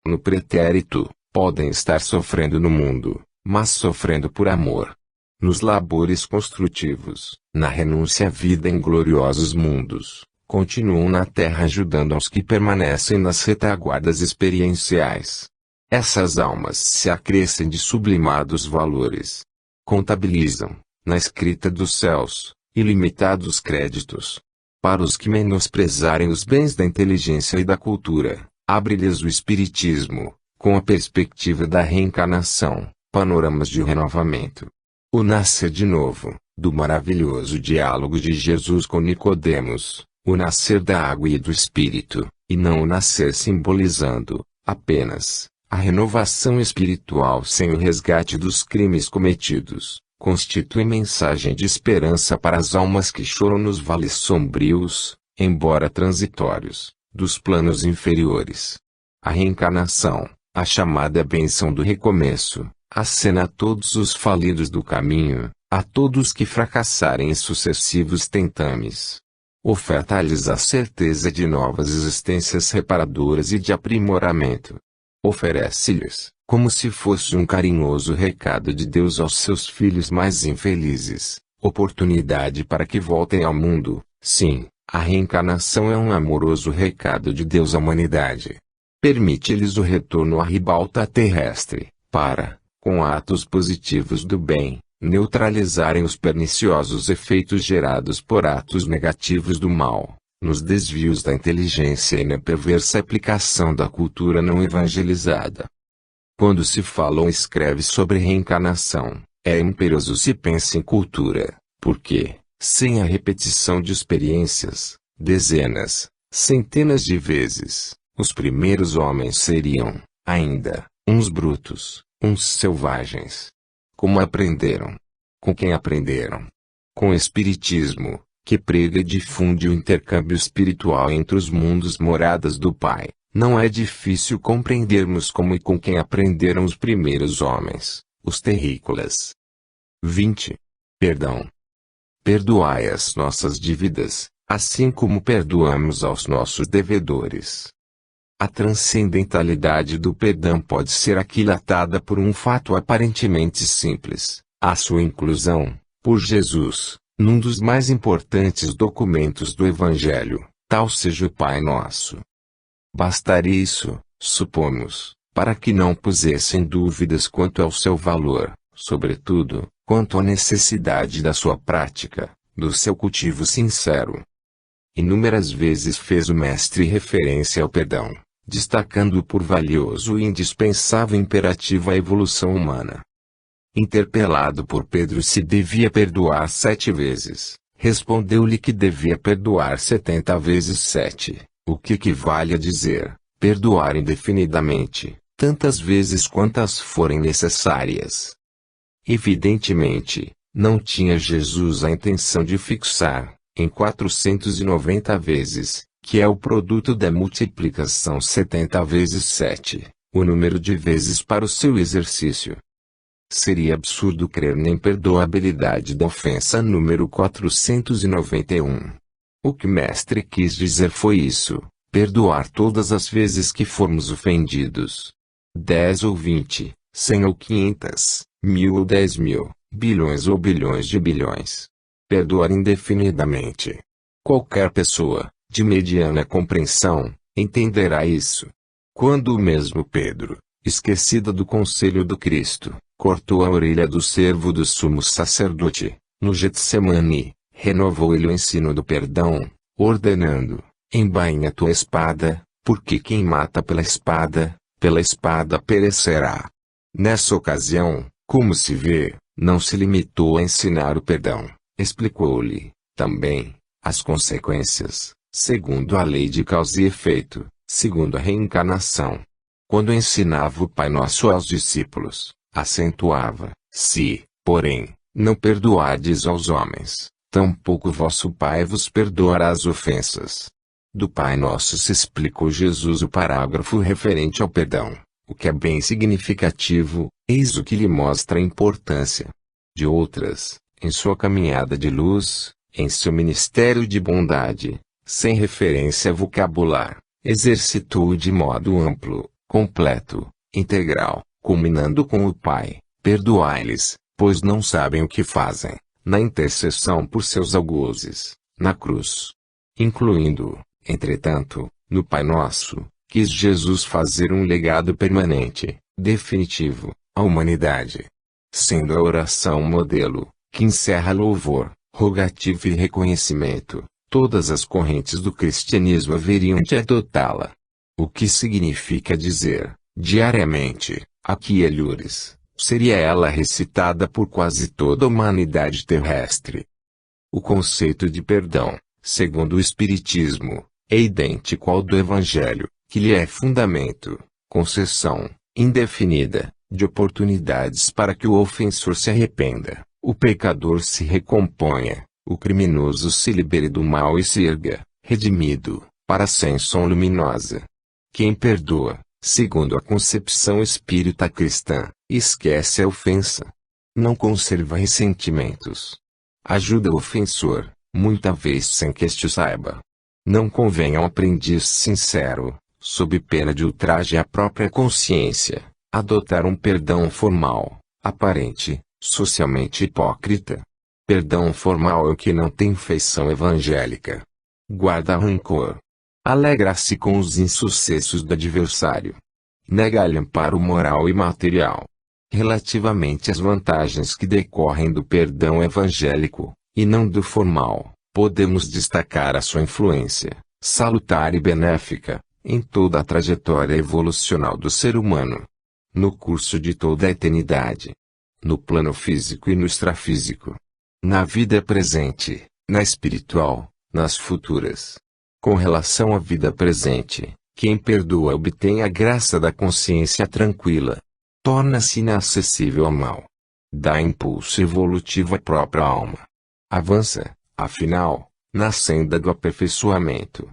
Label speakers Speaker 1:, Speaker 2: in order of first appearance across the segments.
Speaker 1: No pretérito, podem estar sofrendo no mundo, mas sofrendo por amor. Nos labores construtivos, na renúncia à vida em gloriosos mundos, continuam na terra ajudando aos que permanecem nas retaguardas experienciais. Essas almas se acrescem de sublimados valores. Contabilizam, na escrita dos céus, ilimitados créditos. Para os que menosprezarem os bens da inteligência e da cultura, abre-lhes o Espiritismo, com a perspectiva da reencarnação, panoramas de renovamento. O nascer de novo, do maravilhoso diálogo de Jesus com Nicodemos, o nascer da água e do Espírito, e não o nascer simbolizando, apenas, a renovação espiritual sem o resgate dos crimes cometidos, constitui mensagem de esperança para as almas que choram nos vales sombrios, embora transitórios, dos planos inferiores. A reencarnação, a chamada bênção do recomeço, acena a todos os falidos do caminho, a todos que fracassarem em sucessivos tentames. Oferta-lhes a certeza de novas existências reparadoras e de aprimoramento. Oferece-lhes, como se fosse um carinhoso recado de Deus aos seus filhos mais infelizes, oportunidade para que voltem ao mundo. Sim, a reencarnação é um amoroso recado de Deus à humanidade. Permite-lhes o retorno à ribalta terrestre, para, com atos positivos do bem, neutralizarem os perniciosos efeitos gerados por atos negativos do mal, nos desvios da inteligência e na perversa aplicação da cultura não evangelizada. Quando se fala ou escreve sobre reencarnação, é imperioso se pense em cultura, porque, sem a repetição de experiências, dezenas, centenas de vezes, os primeiros homens seriam, ainda, uns brutos, uns selvagens. Como aprenderam? Com quem aprenderam? Com o Espiritismo, que prega e difunde o intercâmbio espiritual entre os mundos moradas do Pai. Não é difícil compreendermos como e com quem aprenderam os primeiros homens, os terrícolas. 20. Perdão. Perdoai as nossas dívidas, assim como perdoamos aos nossos devedores. A transcendentalidade do perdão pode ser aquilatada por um fato aparentemente simples, a sua inclusão, por Jesus, num dos mais importantes documentos do Evangelho, tal seja o Pai Nosso. Bastaria isso, supomos, para que não pusessem dúvidas quanto ao seu valor, sobretudo, quanto à necessidade da sua prática, do seu cultivo sincero. Inúmeras vezes fez o Mestre referência ao perdão, destacando-o por valioso e indispensável imperativo à evolução humana. Interpelado por Pedro se devia perdoar 7 vezes, respondeu-lhe que devia perdoar 70 vezes 7, o que equivale a dizer, perdoar indefinidamente, tantas vezes quantas forem necessárias. Evidentemente, não tinha Jesus a intenção de fixar, em 490 vezes, que é o produto da multiplicação 70 vezes 7, o número de vezes para o seu exercício. Seria absurdo crer na imperdoabilidade da ofensa número 491. O que o Mestre quis dizer foi isso, perdoar todas as vezes que formos ofendidos. 10 ou 20, 100 ou 500, 1000 ou 10.000, bilhões ou bilhões de bilhões. Perdoar indefinidamente. Qualquer pessoa, de mediana compreensão, entenderá isso. Quando o mesmo Pedro, esquecida do conselho do Cristo, cortou a orelha do servo do sumo sacerdote, no Getsemane, renovou-lhe o ensino do perdão, ordenando, embainha tua espada, porque quem mata pela espada perecerá. Nessa ocasião, como se vê, não se limitou a ensinar o perdão, explicou-lhe, também, as consequências, segundo a lei de causa e efeito, segundo a reencarnação. Quando ensinava o Pai Nosso aos discípulos, acentuava, se, porém, não perdoardes aos homens, tampouco vosso Pai vos perdoará as ofensas. Do Pai Nosso se explicou Jesus o parágrafo referente ao perdão, o que é bem significativo, eis o que lhe mostra a importância. De outras, em sua caminhada de luz, em seu ministério de bondade, sem referência vocabular, exercitou de modo amplo, completo, integral, culminando com o Pai, perdoai-lhes, pois não sabem o que fazem, na intercessão por seus algozes, na cruz. Incluindo, entretanto, no Pai Nosso, quis Jesus fazer um legado permanente, definitivo, à humanidade. Sendo a oração um modelo, que encerra louvor, rogativa e reconhecimento, todas as correntes do cristianismo haveriam de adotá-la. O que significa dizer, diariamente, aqui Elures, seria ela recitada por quase toda a humanidade terrestre. O conceito de perdão, segundo o Espiritismo, é idêntico ao do Evangelho, que lhe é fundamento, concessão, indefinida, de oportunidades para que o ofensor se arrependa, o pecador se recomponha, o criminoso se libere do mal e se erga, redimido, para a ascensão luminosa. Quem perdoa, segundo a concepção espírita cristã, esquece a ofensa. Não conserva ressentimentos. Ajuda o ofensor, muita vez sem que este saiba. Não convém ao aprendiz sincero, sob pena de ultraje à própria consciência, adotar um perdão formal, aparente, socialmente hipócrita. Perdão formal é o que não tem feição evangélica. Guarda rancor. Alegra-se com os insucessos do adversário. Nega-lhe amparo moral e material. Relativamente às vantagens que decorrem do perdão evangélico, e não do formal, podemos destacar a sua influência, salutar e benéfica, em toda a trajetória evolucional do ser humano. No curso de toda a eternidade. No plano físico e no extrafísico. Na vida presente, na espiritual, nas futuras. Com relação à vida presente, quem perdoa obtém a graça da consciência tranquila. Torna-se inacessível ao mal. Dá impulso evolutivo à própria alma. Avança, afinal, na senda do aperfeiçoamento.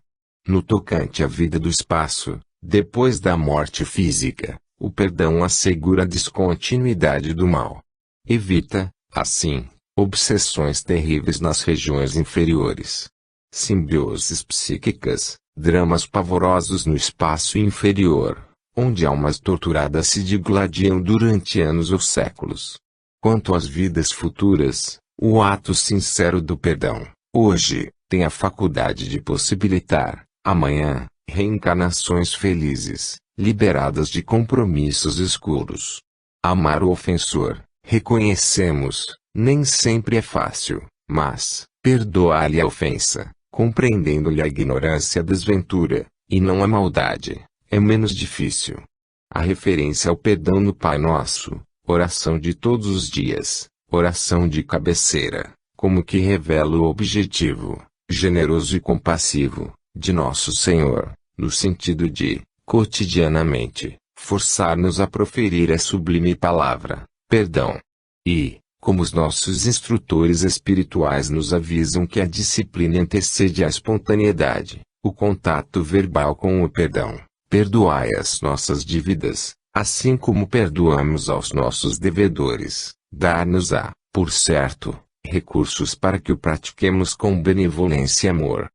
Speaker 1: No tocante à vida do espaço, depois da morte física, o perdão assegura a descontinuidade do mal. Evita, assim, obsessões terríveis nas regiões inferiores. Simbioses psíquicas, dramas pavorosos no espaço inferior, onde almas torturadas se digladiam durante anos ou séculos. Quanto às vidas futuras, o ato sincero do perdão, hoje, tem a faculdade de possibilitar, amanhã, reencarnações felizes, liberadas de compromissos escuros. Amar o ofensor, reconhecemos, nem sempre é fácil, mas, perdoar-lhe a ofensa, compreendendo-lhe a ignorância e a desventura, e não a maldade, é menos difícil. A referência ao perdão no Pai Nosso, oração de todos os dias, oração de cabeceira, como que revela o objetivo, generoso e compassivo, de Nosso Senhor, no sentido de, cotidianamente, forçar-nos a proferir a sublime palavra, perdão. E, como os nossos instrutores espirituais nos avisam que a disciplina antecede a espontaneidade, o contato verbal com o perdão, perdoai as nossas dívidas, assim como perdoamos aos nossos devedores, dar-nos-á, por certo, recursos para que o pratiquemos com benevolência e amor.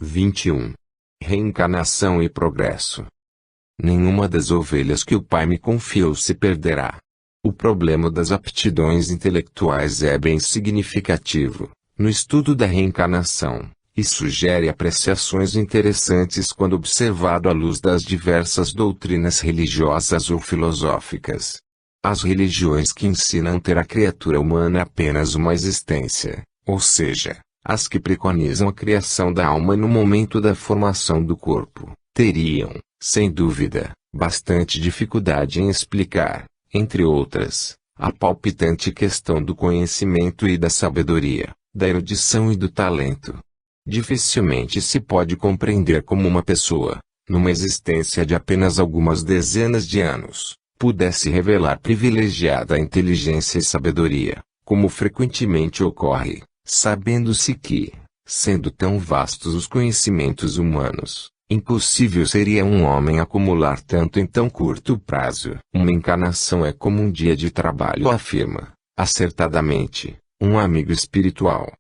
Speaker 1: 21. Reencarnação e progresso. Nenhuma das ovelhas que o Pai me confiou se perderá. O problema das aptidões intelectuais é bem significativo, no estudo da reencarnação, e sugere apreciações interessantes quando observado à luz das diversas doutrinas religiosas ou filosóficas. As religiões que ensinam ter a criatura humana apenas uma existência, ou seja, as que preconizam a criação da alma no momento da formação do corpo, teriam, sem dúvida, bastante dificuldade em explicar, entre outras, a palpitante questão do conhecimento e da sabedoria, da erudição e do talento. Dificilmente se pode compreender como uma pessoa, numa existência de apenas algumas dezenas de anos, pudesse revelar privilegiada inteligência e sabedoria, como frequentemente ocorre, sabendo-se que, sendo tão vastos os conhecimentos humanos, impossível seria um homem acumular tanto em tão curto prazo. Uma encarnação é como um dia de trabalho, afirma, acertadamente, um amigo espiritual.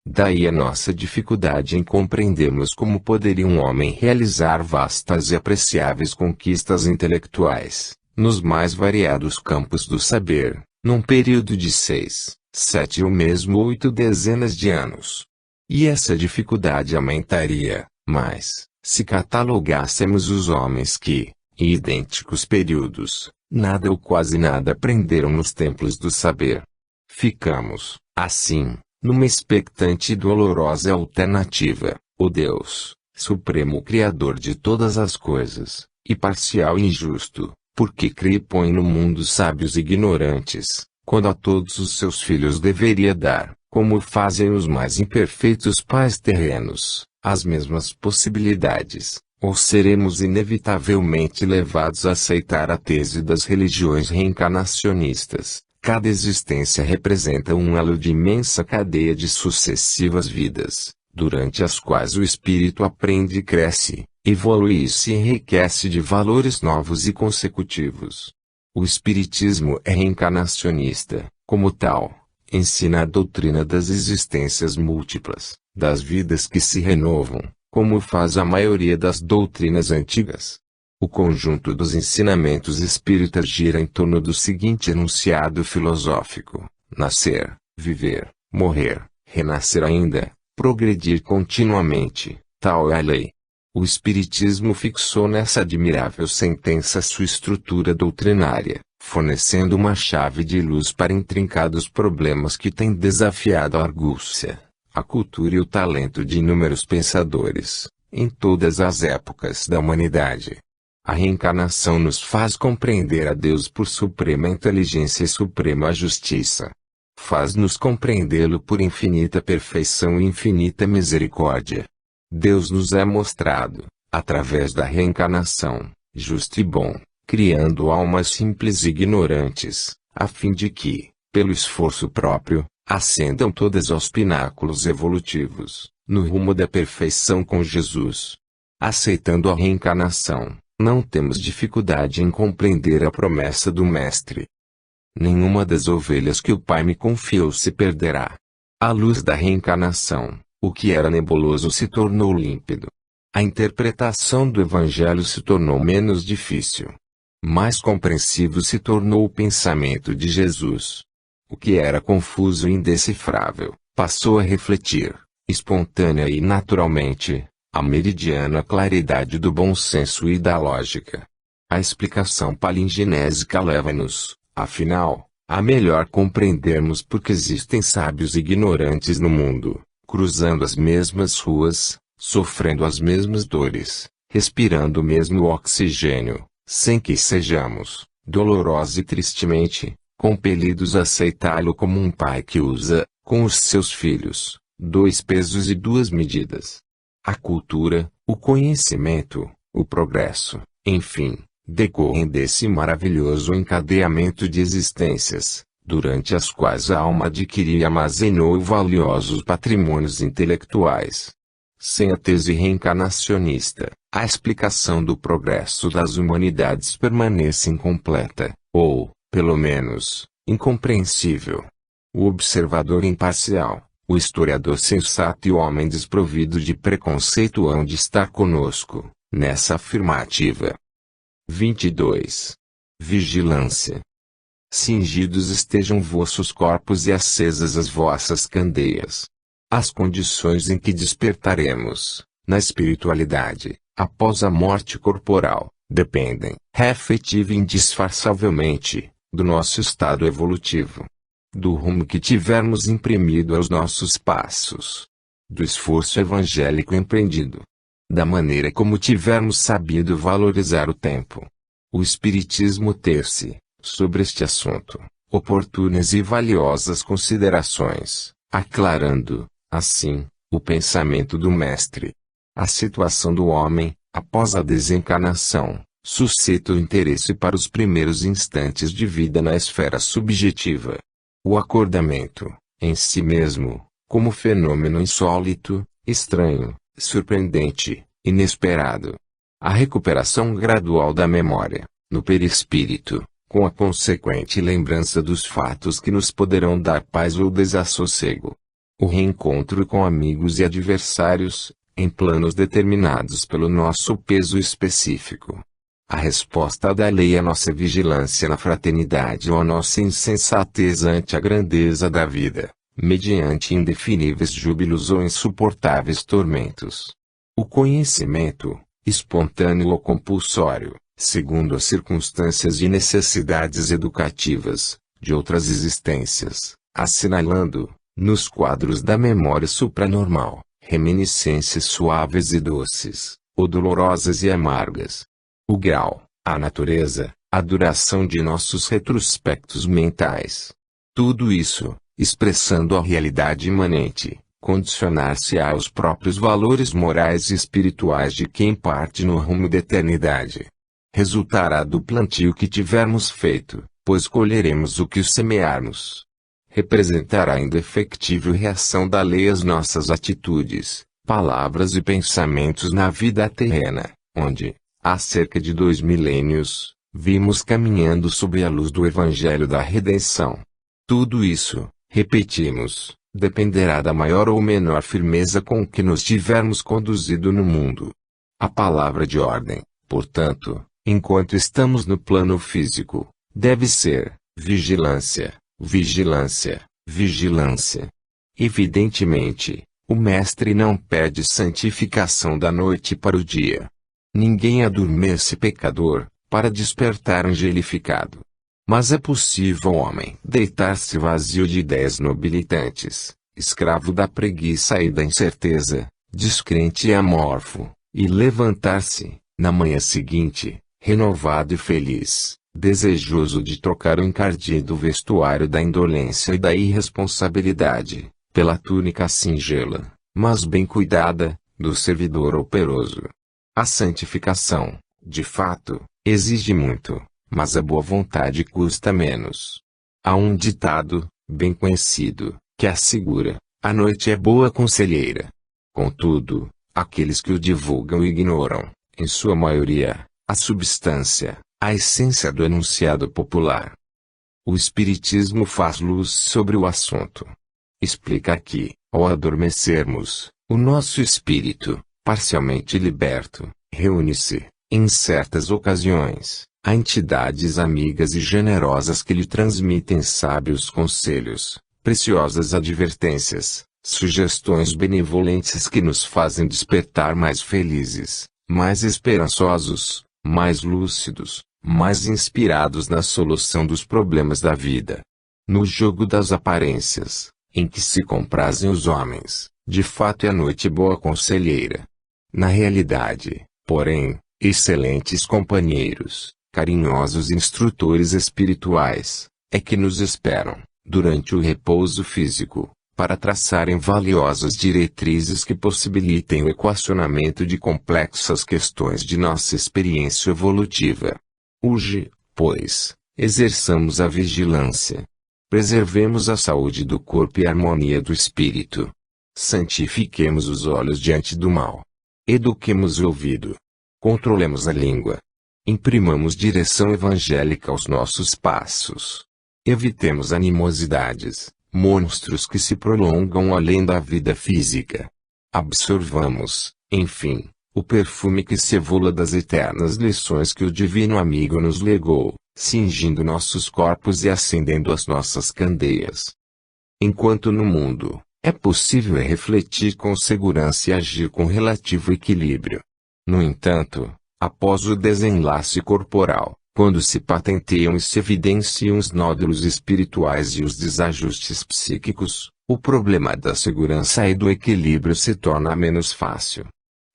Speaker 1: Daí a nossa dificuldade em compreendermos como poderia um homem realizar vastas e apreciáveis conquistas intelectuais, nos mais variados campos do saber, num período de 6, 7 ou mesmo 8 dezenas de anos. E essa dificuldade aumentaria, mas, se catalogássemos os homens que, em idênticos períodos, nada ou quase nada aprenderam nos templos do saber. Ficamos, assim, numa expectante e dolorosa alternativa: o Deus, Supremo Criador de todas as coisas, e parcial e injusto, porque cria e põe no mundo sábios e ignorantes, quando a todos os seus filhos deveria dar, como fazem os mais imperfeitos pais terrenos, as mesmas possibilidades. Ou seremos inevitavelmente levados a aceitar a tese das religiões reencarnacionistas: cada existência representa um elo de imensa cadeia de sucessivas vidas, durante as quais o espírito aprende e cresce, evolui e se enriquece de valores novos e consecutivos. O espiritismo é reencarnacionista, como tal, ensina a doutrina das existências múltiplas, das vidas que se renovam, como faz a maioria das doutrinas antigas. O conjunto dos ensinamentos espíritas gira em torno do seguinte enunciado filosófico: nascer, viver, morrer, renascer ainda, progredir continuamente, tal é a lei. O espiritismo fixou nessa admirável sentença sua estrutura doutrinária, fornecendo uma chave de luz para intrincados problemas que têm desafiado a argúcia, a cultura e o talento de inúmeros pensadores, em todas as épocas da humanidade. A reencarnação nos faz compreender a Deus por suprema inteligência e suprema justiça. Faz-nos compreendê-lo por infinita perfeição e infinita misericórdia. Deus nos é mostrado, através da reencarnação, justo e bom, criando almas simples e ignorantes, a fim de que, pelo esforço próprio, ascendam todas aos pináculos evolutivos, no rumo da perfeição com Jesus. Aceitando a reencarnação, não temos dificuldade em compreender a promessa do Mestre. Nenhuma das ovelhas que o Pai me confiou se perderá. À luz da reencarnação, o que era nebuloso se tornou límpido. A interpretação do Evangelho se tornou menos difícil. Mais compreensivo se tornou o pensamento de Jesus. O que era confuso e indecifrável, passou a refletir, espontânea e naturalmente, a meridiana claridade do bom senso e da lógica. A explicação palingenésica leva-nos, afinal, a melhor compreendermos porque existem sábios ignorantes no mundo, cruzando as mesmas ruas, sofrendo as mesmas dores, respirando o mesmo oxigênio, sem que sejamos, dolorosa e tristemente, compelidos a aceitá-lo como um pai que usa, com os seus filhos, 2 pesos e 2 medidas. A cultura, o conhecimento, o progresso, enfim, decorrem desse maravilhoso encadeamento de existências, durante as quais a alma adquiriu e armazenou valiosos patrimônios intelectuais. Sem a tese reencarnacionista, a explicação do progresso das humanidades permanece incompleta, ou, pelo menos, incompreensível. O observador imparcial, o historiador sensato e o homem desprovido de preconceito hão de estar conosco, nessa afirmativa. 22. Vigilância. Cingidos estejam vossos corpos e acesas as vossas candeias. As condições em que despertaremos, na espiritualidade, após a morte corporal, dependem, efetiva e indisfarçavelmente, do nosso estado evolutivo. Do rumo que tivermos imprimido aos nossos passos. Do esforço evangélico empreendido. Da maneira como tivermos sabido valorizar o tempo. O Espiritismo ter-se, sobre este assunto, oportunas e valiosas considerações, aclarando, assim, o pensamento do Mestre. A situação do homem, após a desencarnação, suscita o interesse para os primeiros instantes de vida na esfera subjetiva. O acordamento, em si mesmo, como fenômeno insólito, estranho, surpreendente, inesperado. A recuperação gradual da memória, no perispírito, com a consequente lembrança dos fatos que nos poderão dar paz ou desassossego. O reencontro com amigos e adversários, em planos determinados pelo nosso peso específico. A resposta da lei é nossa vigilância na fraternidade ou a nossa insensatez ante a grandeza da vida, mediante indefiníveis júbilos ou insuportáveis tormentos. O conhecimento, espontâneo ou compulsório, segundo as circunstâncias e necessidades educativas, de outras existências, assinalando, nos quadros da memória supranormal, reminiscências suaves e doces, ou dolorosas e amargas. O grau, a natureza, a duração de nossos retrospectos mentais. Tudo isso, expressando a realidade imanente, condicionar-se aos próprios valores morais e espirituais de quem parte no rumo da eternidade. Resultará do plantio que tivermos feito, pois colheremos o que semearmos. Representará a indefectível reação da lei às nossas atitudes, palavras e pensamentos na vida terrena, onde, há cerca de 2 milênios, vimos caminhando sob a luz do Evangelho da Redenção. Tudo isso, repetimos, dependerá da maior ou menor firmeza com que nos tivermos conduzido no mundo. A palavra de ordem, portanto, enquanto estamos no plano físico, deve ser vigilância, vigilância, vigilância. Evidentemente, o Mestre não pede santificação da noite para o dia. Ninguém adormece pecador, para despertar angelificado. Mas é possível ao homem deitar-se vazio de ideias nobilitantes, escravo da preguiça e da incerteza, descrente e amorfo, e levantar-se, na manhã seguinte, renovado e feliz, desejoso de trocar o encardido vestuário da indolência e da irresponsabilidade, pela túnica singela, mas bem cuidada, do servidor operoso. A santificação, de fato, exige muito, mas a boa vontade custa menos. Há um ditado, bem conhecido, que assegura: a noite é boa conselheira. Contudo, aqueles que o divulgam ignoram, em sua maioria, a substância, a essência do enunciado popular. O Espiritismo faz luz sobre o assunto. Explica que, ao adormecermos, o nosso espírito, parcialmente liberto, reúne-se, em certas ocasiões, a entidades amigas e generosas que lhe transmitem sábios conselhos, preciosas advertências, sugestões benevolentes que nos fazem despertar mais felizes, mais esperançosos, mais lúcidos, mais inspirados na solução dos problemas da vida. No jogo das aparências, em que se comprazem os homens, de fato é a noite boa conselheira. Na realidade, porém, excelentes companheiros, carinhosos instrutores espirituais, é que nos esperam, durante o repouso físico, para traçarem valiosas diretrizes que possibilitem o equacionamento de complexas questões de nossa experiência evolutiva. Hoje, pois, exerçamos a vigilância. Preservemos a saúde do corpo e a harmonia do espírito. Santifiquemos os olhos diante do mal. Eduquemos o ouvido. Controlemos a língua. Imprimamos direção evangélica aos nossos passos. Evitemos animosidades, monstros que se prolongam além da vida física. Absorvamos, enfim, o perfume que se evola das eternas lições que o Divino Amigo nos legou, cingindo nossos corpos e acendendo as nossas candeias. Enquanto no mundo, é possível refletir com segurança e agir com relativo equilíbrio. No entanto, após o desenlace corporal, quando se patenteiam e se evidenciam os nódulos espirituais e os desajustes psíquicos, o problema da segurança e do equilíbrio se torna menos fácil.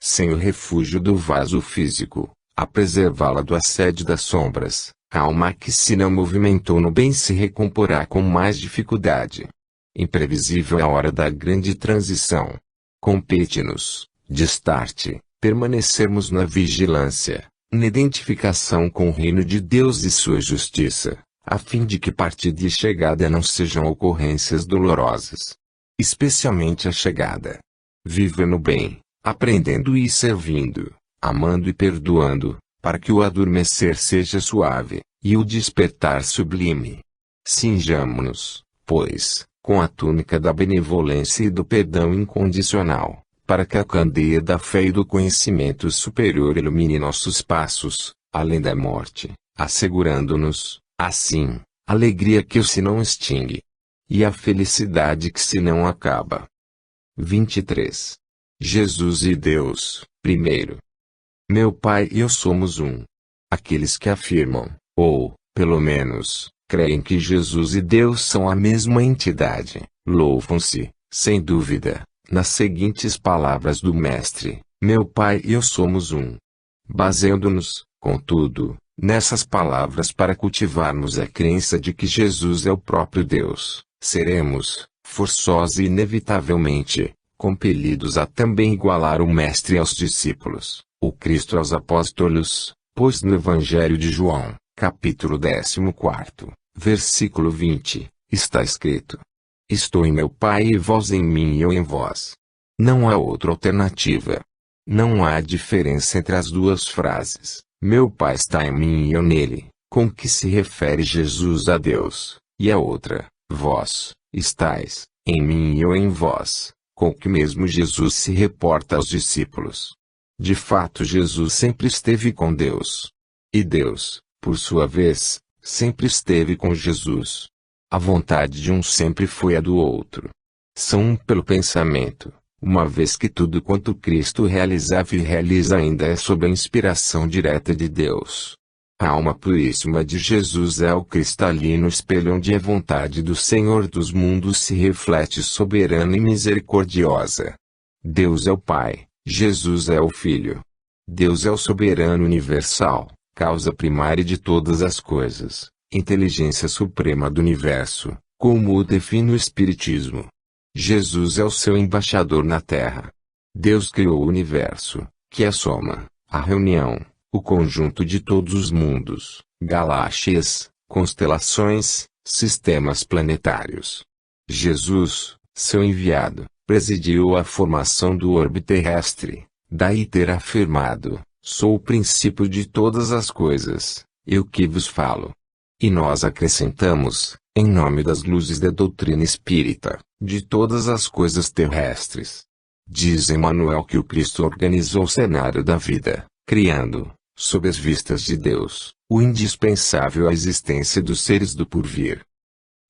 Speaker 1: Sem o refúgio do vaso físico, a preservá-la do assédio das sombras, a alma que se não movimentou no bem se recomporá com mais dificuldade. Imprevisível é a hora da grande transição. Compete-nos, de start, permanecermos na vigilância, na identificação com o reino de Deus e sua justiça, a fim de que partida e chegada não sejam ocorrências dolorosas. Especialmente a chegada. Viva no bem, aprendendo e servindo, amando e perdoando, para que o adormecer seja suave, e o despertar sublime. Cinjamo-nos, pois, com a túnica da benevolência e do perdão incondicional, para que a candeia da fé e do conhecimento superior ilumine nossos passos, além da morte, assegurando-nos, assim, a alegria que se não extingue e a felicidade que se não acaba. 23. Jesus e Deus, primeiro. Meu Pai e eu somos um. Aqueles que afirmam, ou, pelo menos, creem que Jesus e Deus são a mesma entidade, louvam-se, sem dúvida, nas seguintes palavras do Mestre: meu Pai e eu somos um. Baseando-nos, contudo, nessas palavras para cultivarmos a crença de que Jesus é o próprio Deus, seremos, forçosa e inevitavelmente, compelidos a também igualar o Mestre aos discípulos, o Cristo aos apóstolos, pois no Evangelho de João, capítulo 14, versículo 20, está escrito: estou em meu Pai e vós em mim e eu em vós. Não há outra alternativa. Não há diferença entre as duas frases, meu Pai está em mim e eu nele, com que se refere Jesus a Deus, e a outra, vós, estais, em mim e eu em vós, com que mesmo Jesus se reporta aos discípulos. De fato, Jesus sempre esteve com Deus. E Deus, por sua vez, sempre esteve com Jesus. A vontade de um sempre foi a do outro. São um pelo pensamento, uma vez que tudo quanto Cristo realizava e realiza ainda é sob a inspiração direta de Deus. A alma puríssima de Jesus é o cristalino espelho onde a vontade do Senhor dos mundos se reflete soberana e misericordiosa. Deus é o Pai, Jesus é o Filho. Deus é o soberano universal, causa primária de todas as coisas, inteligência suprema do universo, como o define o Espiritismo. Jesus é o seu embaixador na Terra. Deus criou o universo, que é a soma, a reunião, o conjunto de todos os mundos, galáxias, constelações, sistemas planetários. Jesus, seu enviado, presidiu a formação do orbe terrestre, daí ter afirmado: sou o princípio de todas as coisas, eu que vos falo. E nós acrescentamos, em nome das luzes da doutrina espírita, de todas as coisas terrestres. Diz Emmanuel que o Cristo organizou o cenário da vida, criando, sob as vistas de Deus, o indispensável à existência dos seres do porvir.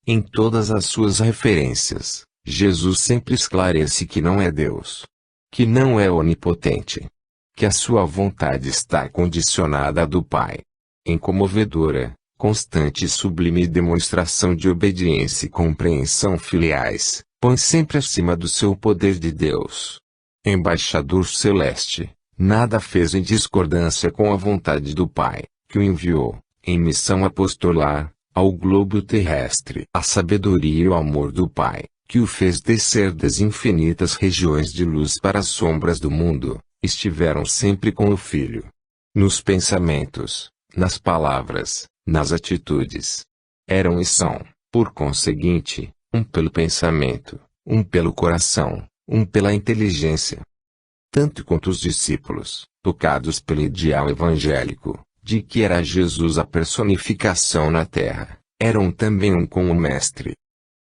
Speaker 1: Em todas as suas referências, Jesus sempre esclarece que não é Deus, que não é onipotente, que a sua vontade está condicionada à do Pai. Em comovedora, constante e sublime demonstração de obediência e compreensão filiais, põe sempre acima do seu poder de Deus. Embaixador celeste, nada fez em discordância com a vontade do Pai, que o enviou, em missão apostolar, ao globo terrestre. A sabedoria e o amor do Pai, que o fez descer das infinitas regiões de luz para as sombras do mundo, estiveram sempre com o Filho. Nos pensamentos, nas palavras, nas atitudes. Eram e são, por conseguinte, um pelo pensamento, um pelo coração, um pela inteligência. Tanto quanto os discípulos, tocados pelo ideal evangélico, de que era Jesus a personificação na terra, eram também um com o Mestre.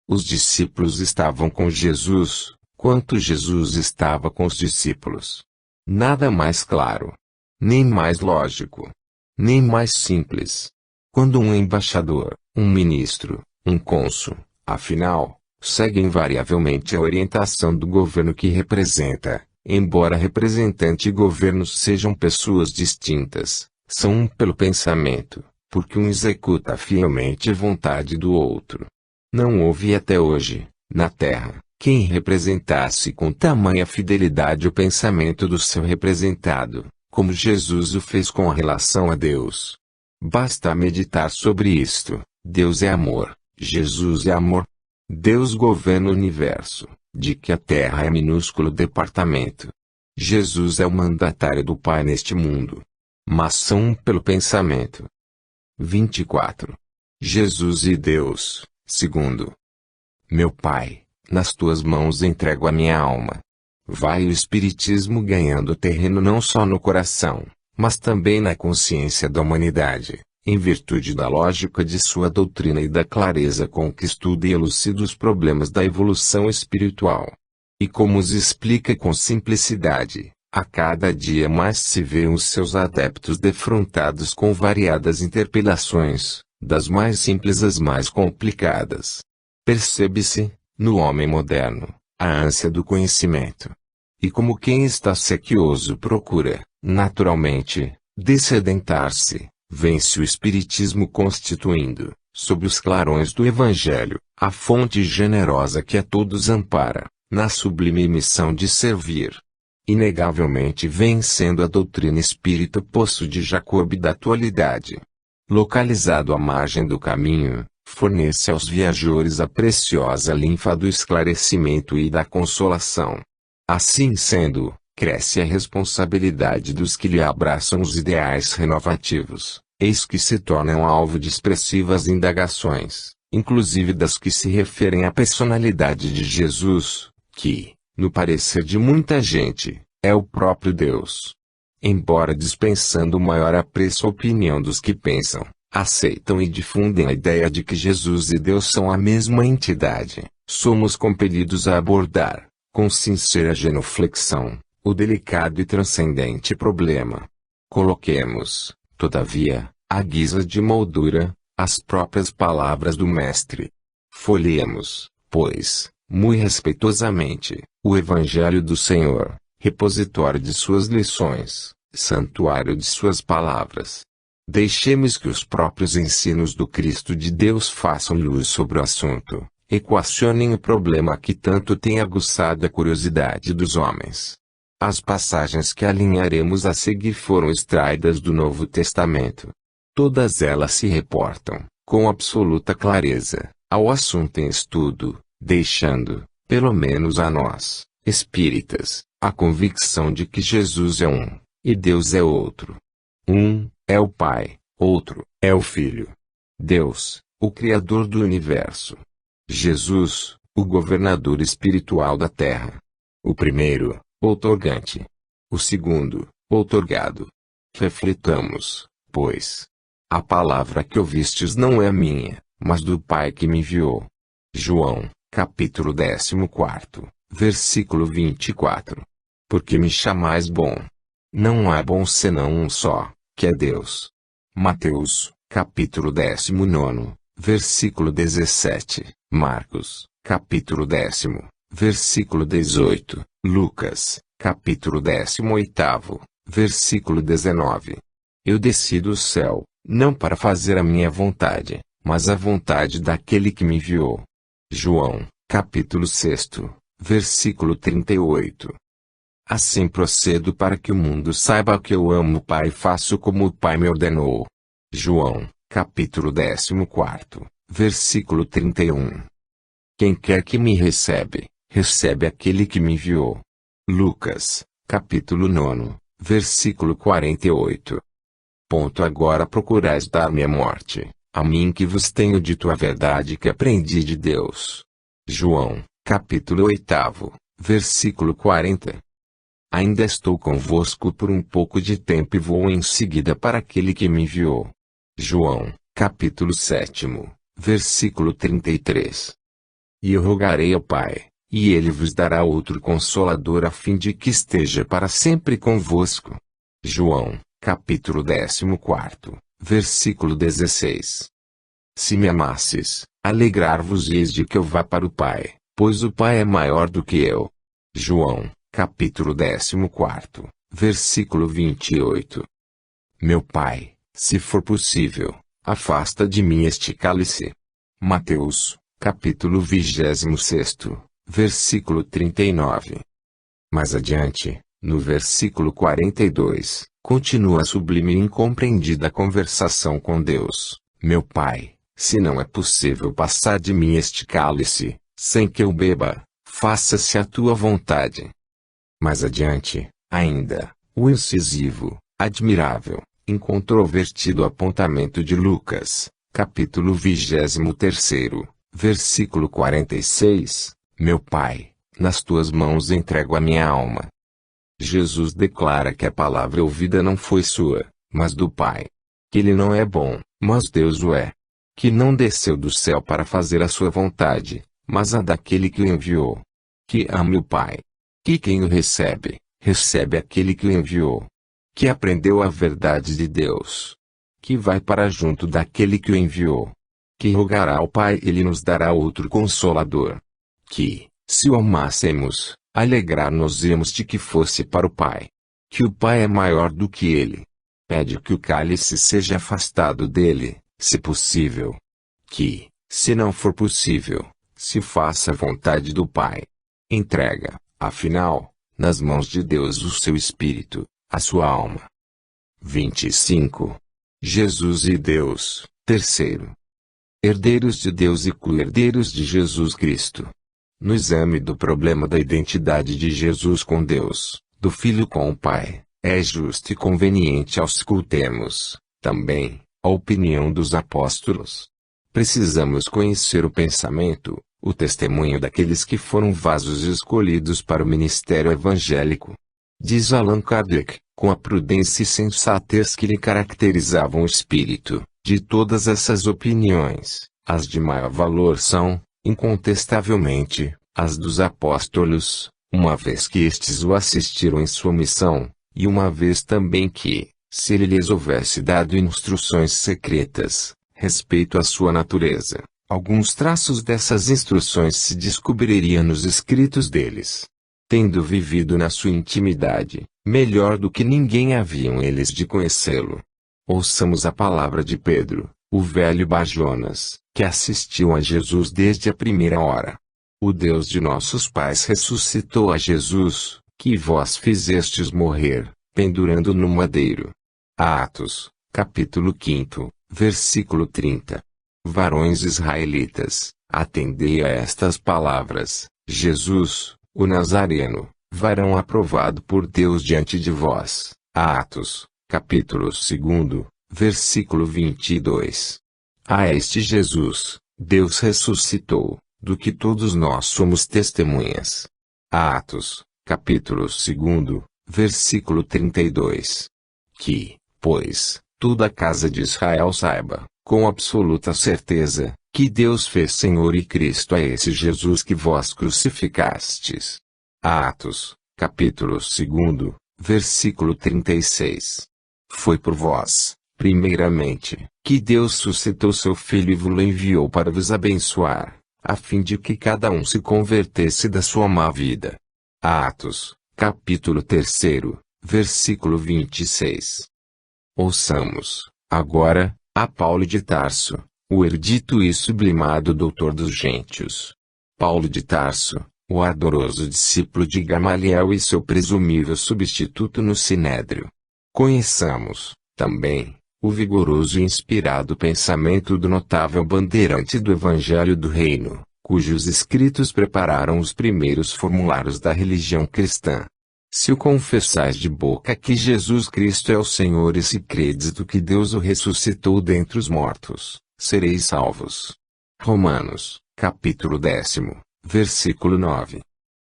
Speaker 1: Os discípulos estavam com Jesus, quanto Jesus estava com os discípulos. Nada mais claro, nem mais lógico, nem mais simples. Quando um embaixador, um ministro, um cônsul, afinal, segue invariavelmente a orientação do governo que representa, embora representante e governo sejam pessoas distintas, são um pelo pensamento, porque um executa fielmente a vontade do outro. Não houve até hoje, na Terra, quem representasse com tamanha fidelidade o pensamento do seu representado, como Jesus o fez com relação a Deus. Basta meditar sobre isto. Deus é amor, Jesus é amor. Deus governa o universo, de que a Terra é minúsculo departamento. Jesus é o mandatário do Pai neste mundo. Mas são um pelo pensamento. 24. Jesus e Deus, segundo. Meu Pai, nas tuas mãos entrego a minha alma. Vai o Espiritismo ganhando terreno não só no coração, mas também na consciência da humanidade, em virtude da lógica de sua doutrina e da clareza com que estuda e elucida os problemas da evolução espiritual. E como os explica com simplicidade, a cada dia mais se vê os seus adeptos defrontados com variadas interpelações, das mais simples às mais complicadas. Percebe-se, no homem moderno, a ânsia do conhecimento. E como quem está sequioso procura, naturalmente, dessedentar-se, vence o espiritismo constituindo, sob os clarões do Evangelho, a fonte generosa que a todos ampara, na sublime missão de servir. Inegavelmente vem sendo a doutrina espírita poço de Jacob da atualidade. Localizado à margem do caminho, fornece aos viajores a preciosa linfa do esclarecimento e da consolação. Assim sendo, cresce a responsabilidade dos que lhe abraçam os ideais renovativos, eis que se tornam alvo de expressivas indagações, inclusive das que se referem à personalidade de Jesus, que, no parecer de muita gente, é o próprio Deus. Embora dispensando o maior apreço à opinião dos que pensam, aceitam e difundem a ideia de que Jesus e Deus são a mesma entidade, somos compelidos a abordar, com sincera genuflexão, o delicado e transcendente problema. Coloquemos, todavia, à guisa de moldura, as próprias palavras do Mestre. Folheemos, pois, muito respeitosamente, o Evangelho do Senhor, repositório de suas lições, santuário de suas palavras. Deixemos que os próprios ensinos do Cristo de Deus façam luz sobre o assunto, equacionem o problema que tanto tem aguçado a curiosidade dos homens. As passagens que alinharemos a seguir foram extraídas do Novo Testamento. Todas elas se reportam, com absoluta clareza, ao assunto em estudo, deixando, pelo menos a nós, espíritas, a convicção de que Jesus é um, e Deus é outro. Um é o Pai, outro é o Filho. Deus, o Criador do Universo. Jesus, o governador espiritual da Terra. O primeiro, outorgante. O segundo, outorgado. Refletamos, pois. A palavra que ouvistes não é minha, mas do Pai que me enviou. João, capítulo 14, versículo 24. Porque me chamais bom? Não há bom senão um só, que é Deus. Mateus, capítulo 19, versículo 17. Marcos, capítulo 10, versículo 18. Lucas, capítulo 18, versículo 19. Eu desci do céu, não para fazer a minha vontade, mas a vontade daquele que me enviou. João, capítulo 6, versículo 38. Assim procedo para que o mundo saiba que eu amo o Pai e faço como o Pai me ordenou. João, capítulo 14, versículo 31. Quem quer que me recebe, recebe aquele que me enviou. Lucas, capítulo 9, versículo 48. Agora procurais dar-me a morte, a mim que vos tenho dito a verdade que aprendi de Deus. João, capítulo 8, versículo 40. Ainda estou convosco por um pouco de tempo e vou em seguida para aquele que me enviou. João, capítulo 7, versículo 33. E eu rogarei ao Pai, e ele vos dará outro Consolador a fim de que esteja para sempre convosco. João, capítulo 14, versículo 16. Se me amasses, alegrar-vos-eis de que eu vá para o Pai, pois o Pai é maior do que eu. João, capítulo 14, versículo 28. Meu Pai, se for possível, afasta de mim este cálice. Mateus, capítulo 26, versículo 39. Mais adiante, no versículo 42, continua a sublime e incompreendida conversação com Deus. Meu Pai, se não é possível passar de mim este cálice, sem que eu beba, faça-se a tua vontade. Mais adiante, ainda, o incisivo, admirável, incontrovertido apontamento de Lucas, capítulo 23, versículo 46, meu Pai, nas tuas mãos entrego a minha alma. Jesus declara que a palavra ouvida não foi sua, mas do Pai. Que ele não é bom, mas Deus o é. Que não desceu do céu para fazer a sua vontade, mas a daquele que o enviou. Que ame o Pai. Que quem o recebe, recebe aquele que o enviou. Que aprendeu a verdade de Deus. Que vai para junto daquele que o enviou. Que rogará ao Pai e ele nos dará outro Consolador. Que, se o amássemos, alegrar-nos-íamos de que fosse para o Pai. Que o Pai é maior do que ele. Pede que o cálice seja afastado dele, se possível. Que, se não for possível, se faça a vontade do Pai. Entrega, afinal, nas mãos de Deus o seu espírito, a sua alma. 25. Jesus e Deus, terceiro. Herdeiros de Deus e co-herdeiros de Jesus Cristo. No exame do problema da identidade de Jesus com Deus, do Filho com o Pai, é justo e conveniente auscultemos, também, a opinião dos apóstolos. Precisamos conhecer o pensamento, o testemunho daqueles que foram vasos escolhidos para o ministério evangélico. Diz Allan Kardec, com a prudência e sensatez que lhe caracterizavam o espírito, de todas essas opiniões, as de maior valor são, incontestavelmente, as dos apóstolos, uma vez que estes o assistiram em sua missão, e uma vez também que, se ele lhes houvesse dado instruções secretas, respeito à sua natureza, alguns traços dessas instruções se descobririam nos escritos deles. Tendo vivido na sua intimidade, melhor do que ninguém haviam eles de conhecê-lo. Ouçamos a palavra de Pedro, o velho Bajonas, que assistiu a Jesus desde a primeira hora. O Deus de nossos pais ressuscitou a Jesus, que vós fizestes morrer, pendurando no madeiro. Atos, capítulo 5, versículo 30. Varões israelitas, atendei a estas palavras. Jesus, o Nazareno, varão aprovado por Deus diante de vós. Atos, capítulo 2, versículo 22. A este Jesus, Deus ressuscitou, do que todos nós somos testemunhas. Atos, capítulo 2, versículo 32. Que, pois, toda a casa de Israel saiba, com absoluta certeza, que Deus fez Senhor e Cristo a esse Jesus que vós crucificastes. Atos, capítulo 2, versículo 36. Foi por vós, primeiramente, que Deus suscitou seu Filho e vos enviou para vos abençoar, a fim de que cada um se convertesse da sua má vida. Atos, capítulo 3, versículo 26. Ouçamos, agora, a Paulo de Tarso, o erudito e sublimado doutor dos gentios. Paulo de Tarso, o ardoroso discípulo de Gamaliel e seu presumível substituto no Sinédrio. Conheçamos, também, o vigoroso e inspirado pensamento do notável bandeirante do Evangelho do Reino, cujos escritos prepararam os primeiros formulários da religião cristã. Se o confessais de boca que Jesus Cristo é o Senhor e se credes do que Deus o ressuscitou dentre os mortos, sereis salvos. Romanos, capítulo 10, versículo 9.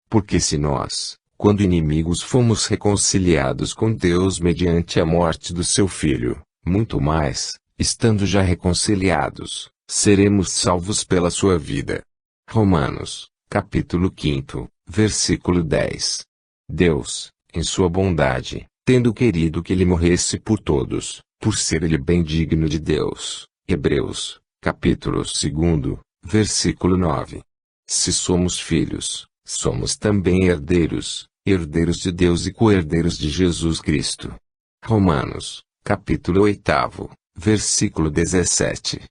Speaker 1: Porque se nós, quando inimigos fomos reconciliados com Deus mediante a morte do seu Filho, muito mais, estando já reconciliados, seremos salvos pela sua vida. Romanos, capítulo 5, versículo 10. Deus, em sua bondade, tendo querido que ele morresse por todos, por ser ele bem digno de Deus. Hebreus, capítulo 2, versículo 9. Se somos filhos, somos também herdeiros, herdeiros de Deus e co-herdeiros de Jesus Cristo. Romanos, capítulo 8, versículo 17.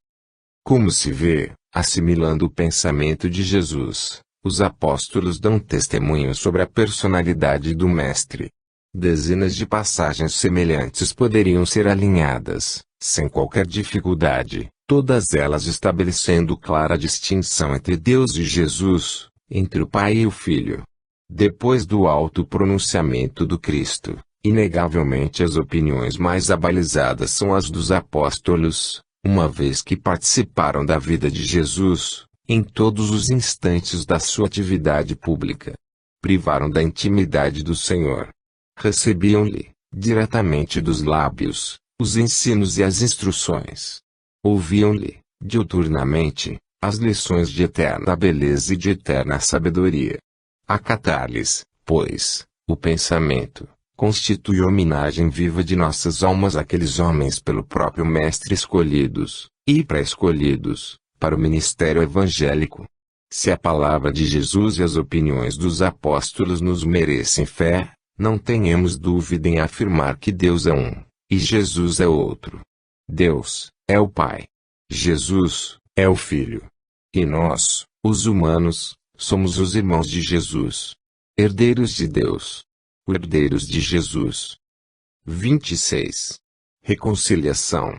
Speaker 1: Como se vê, assimilando o pensamento de Jesus, os apóstolos dão testemunho sobre a personalidade do Mestre. Dezenas de passagens semelhantes poderiam ser alinhadas, sem qualquer dificuldade, todas elas estabelecendo clara distinção entre Deus e Jesus, entre o Pai e o Filho. Depois do alto pronunciamento do Cristo, inegavelmente as opiniões mais abalizadas são as dos apóstolos, uma vez que participaram da vida de Jesus, em todos os instantes da sua atividade pública. Privaram da intimidade do Senhor. Recebiam-lhe, diretamente dos lábios, os ensinos e as instruções. Ouviam-lhe, diuturnamente, as lições de eterna beleza e de eterna sabedoria. Acatar-lhes, pois, o pensamento, constitui homenagem viva de nossas almas àqueles homens pelo próprio Mestre escolhidos, e pré-escolhidos, para o ministério evangélico. Se a palavra de Jesus e as opiniões dos apóstolos nos merecem fé, não tenhamos dúvida em afirmar que Deus é um, e Jesus é outro. Deus é o Pai. Jesus é o Filho. E nós, os humanos, somos os irmãos de Jesus. Herdeiros de Deus. Herdeiros de Jesus. 26. Reconciliação.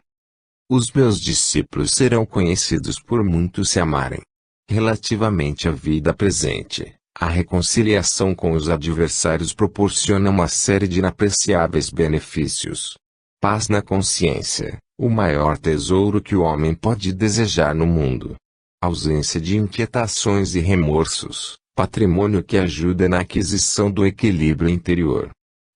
Speaker 1: Os meus discípulos serão conhecidos por muitos se amarem. Relativamente à vida presente, a reconciliação com os adversários proporciona uma série de inapreciáveis benefícios. Paz na consciência, o maior tesouro que o homem pode desejar no mundo. Ausência de inquietações e remorsos, patrimônio que ajuda na aquisição do equilíbrio interior.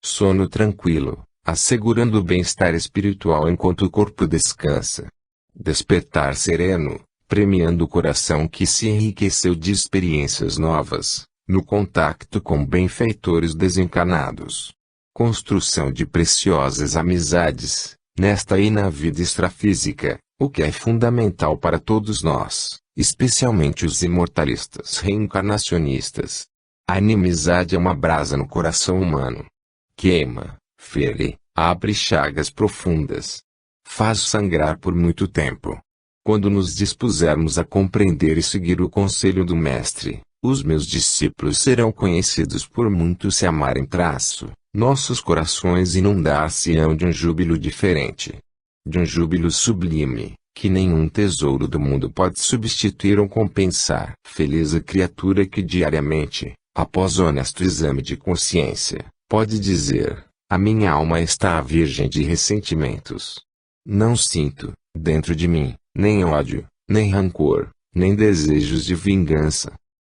Speaker 1: Sono tranquilo, assegurando o bem-estar espiritual enquanto o corpo descansa. Despertar sereno, premiando o coração que se enriqueceu de experiências novas, no contato com benfeitores desencarnados. Construção de preciosas amizades, nesta e na vida extrafísica, o que é fundamental para todos nós, especialmente os imortalistas reencarnacionistas. A inimizade é uma brasa no coração humano. Queima, fere, abre chagas profundas. Faz sangrar por muito tempo. Quando nos dispusermos a compreender e seguir o conselho do Mestre, os meus discípulos serão conhecidos por muitos se amarem. Nossos corações inundar-se-ão de um júbilo diferente. De um júbilo sublime, que nenhum tesouro do mundo pode substituir ou compensar. Feliz a criatura que diariamente, após honesto exame de consciência, pode dizer: a minha alma está virgem de ressentimentos. Não sinto, dentro de mim, nem ódio, nem rancor, nem desejos de vingança.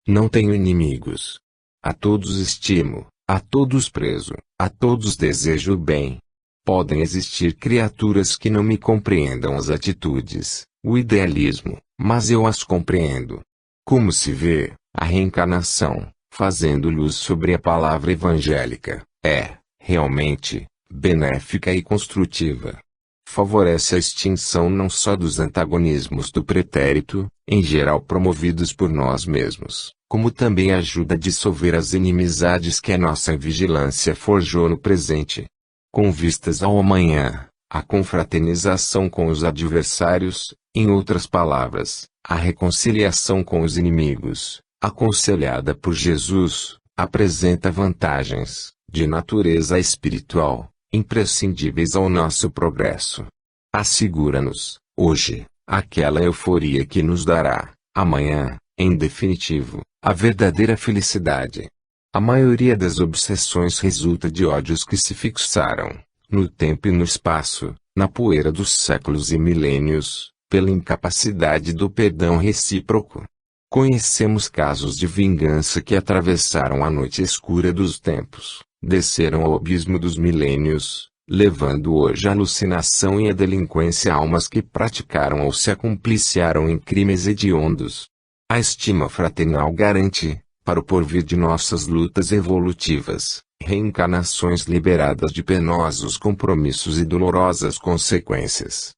Speaker 1: Não tenho inimigos. A todos estimo, a todos prezo, a todos desejo o bem. Podem existir criaturas que não me compreendam as atitudes, o idealismo, mas eu as compreendo. Como se vê, a reencarnação, fazendo luz sobre a palavra evangélica, é, realmente, benéfica e construtiva. Favorece a extinção não só dos antagonismos do pretérito, em geral promovidos por nós mesmos, como também ajuda a dissolver as inimizades que a nossa vigilância forjou no presente. Com vistas ao amanhã, a confraternização com os adversários, em outras palavras, a reconciliação com os inimigos, aconselhada por Jesus, apresenta vantagens, de natureza espiritual, imprescindíveis ao nosso progresso. Assegura-nos, hoje, aquela euforia que nos dará, amanhã, em definitivo, a verdadeira felicidade. A maioria das obsessões resulta de ódios que se fixaram, no tempo e no espaço, na poeira dos séculos e milênios, pela incapacidade do perdão recíproco. Conhecemos casos de vingança que atravessaram a noite escura dos tempos, desceram ao abismo dos milênios, levando hoje à alucinação e à delinquência almas que praticaram ou se acompliciaram em crimes hediondos. A estima fraternal garante, para o porvir de nossas lutas evolutivas, reencarnações liberadas de penosos compromissos e dolorosas consequências.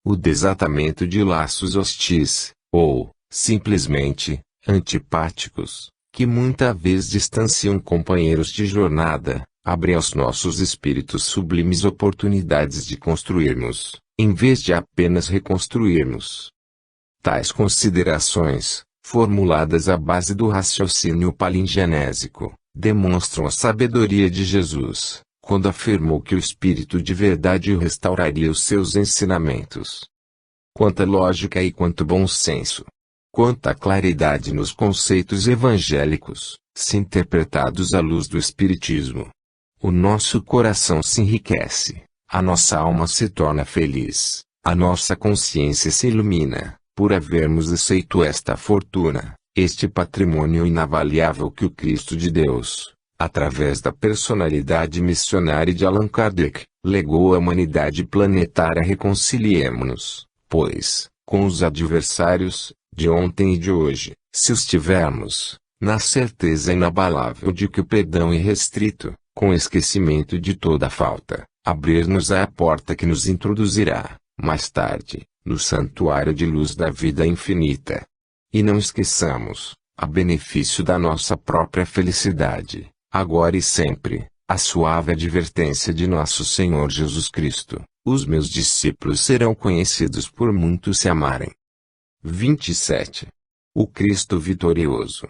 Speaker 1: O desatamento de laços hostis, ou, simplesmente, antipáticos, que muita vez distanciam companheiros de jornada, abre aos nossos espíritos sublimes oportunidades de construirmos, em vez de apenas reconstruirmos. Tais considerações, formuladas à base do raciocínio palingenésico, demonstram a sabedoria de Jesus, quando afirmou que o Espírito de verdade restauraria os seus ensinamentos. Quanta lógica e quanto bom senso! Quanta claridade nos conceitos evangélicos, se interpretados à luz do Espiritismo! O nosso coração se enriquece, a nossa alma se torna feliz, a nossa consciência se ilumina, por havermos aceito esta fortuna, este patrimônio inavaliável que o Cristo de Deus, através da personalidade missionária de Allan Kardec, legou à humanidade planetária. Reconciliemo-nos, pois, com os adversários, de ontem e de hoje, se os tivermos, na certeza inabalável de que o perdão irrestrito, com esquecimento de toda falta, abrir-nos a porta que nos introduzirá, mais tarde, no santuário de luz da vida infinita. E não esqueçamos, a benefício da nossa própria felicidade, agora e sempre, a suave advertência de nosso Senhor Jesus Cristo: os meus discípulos serão conhecidos por muitos se amarem. 27. O Cristo vitorioso.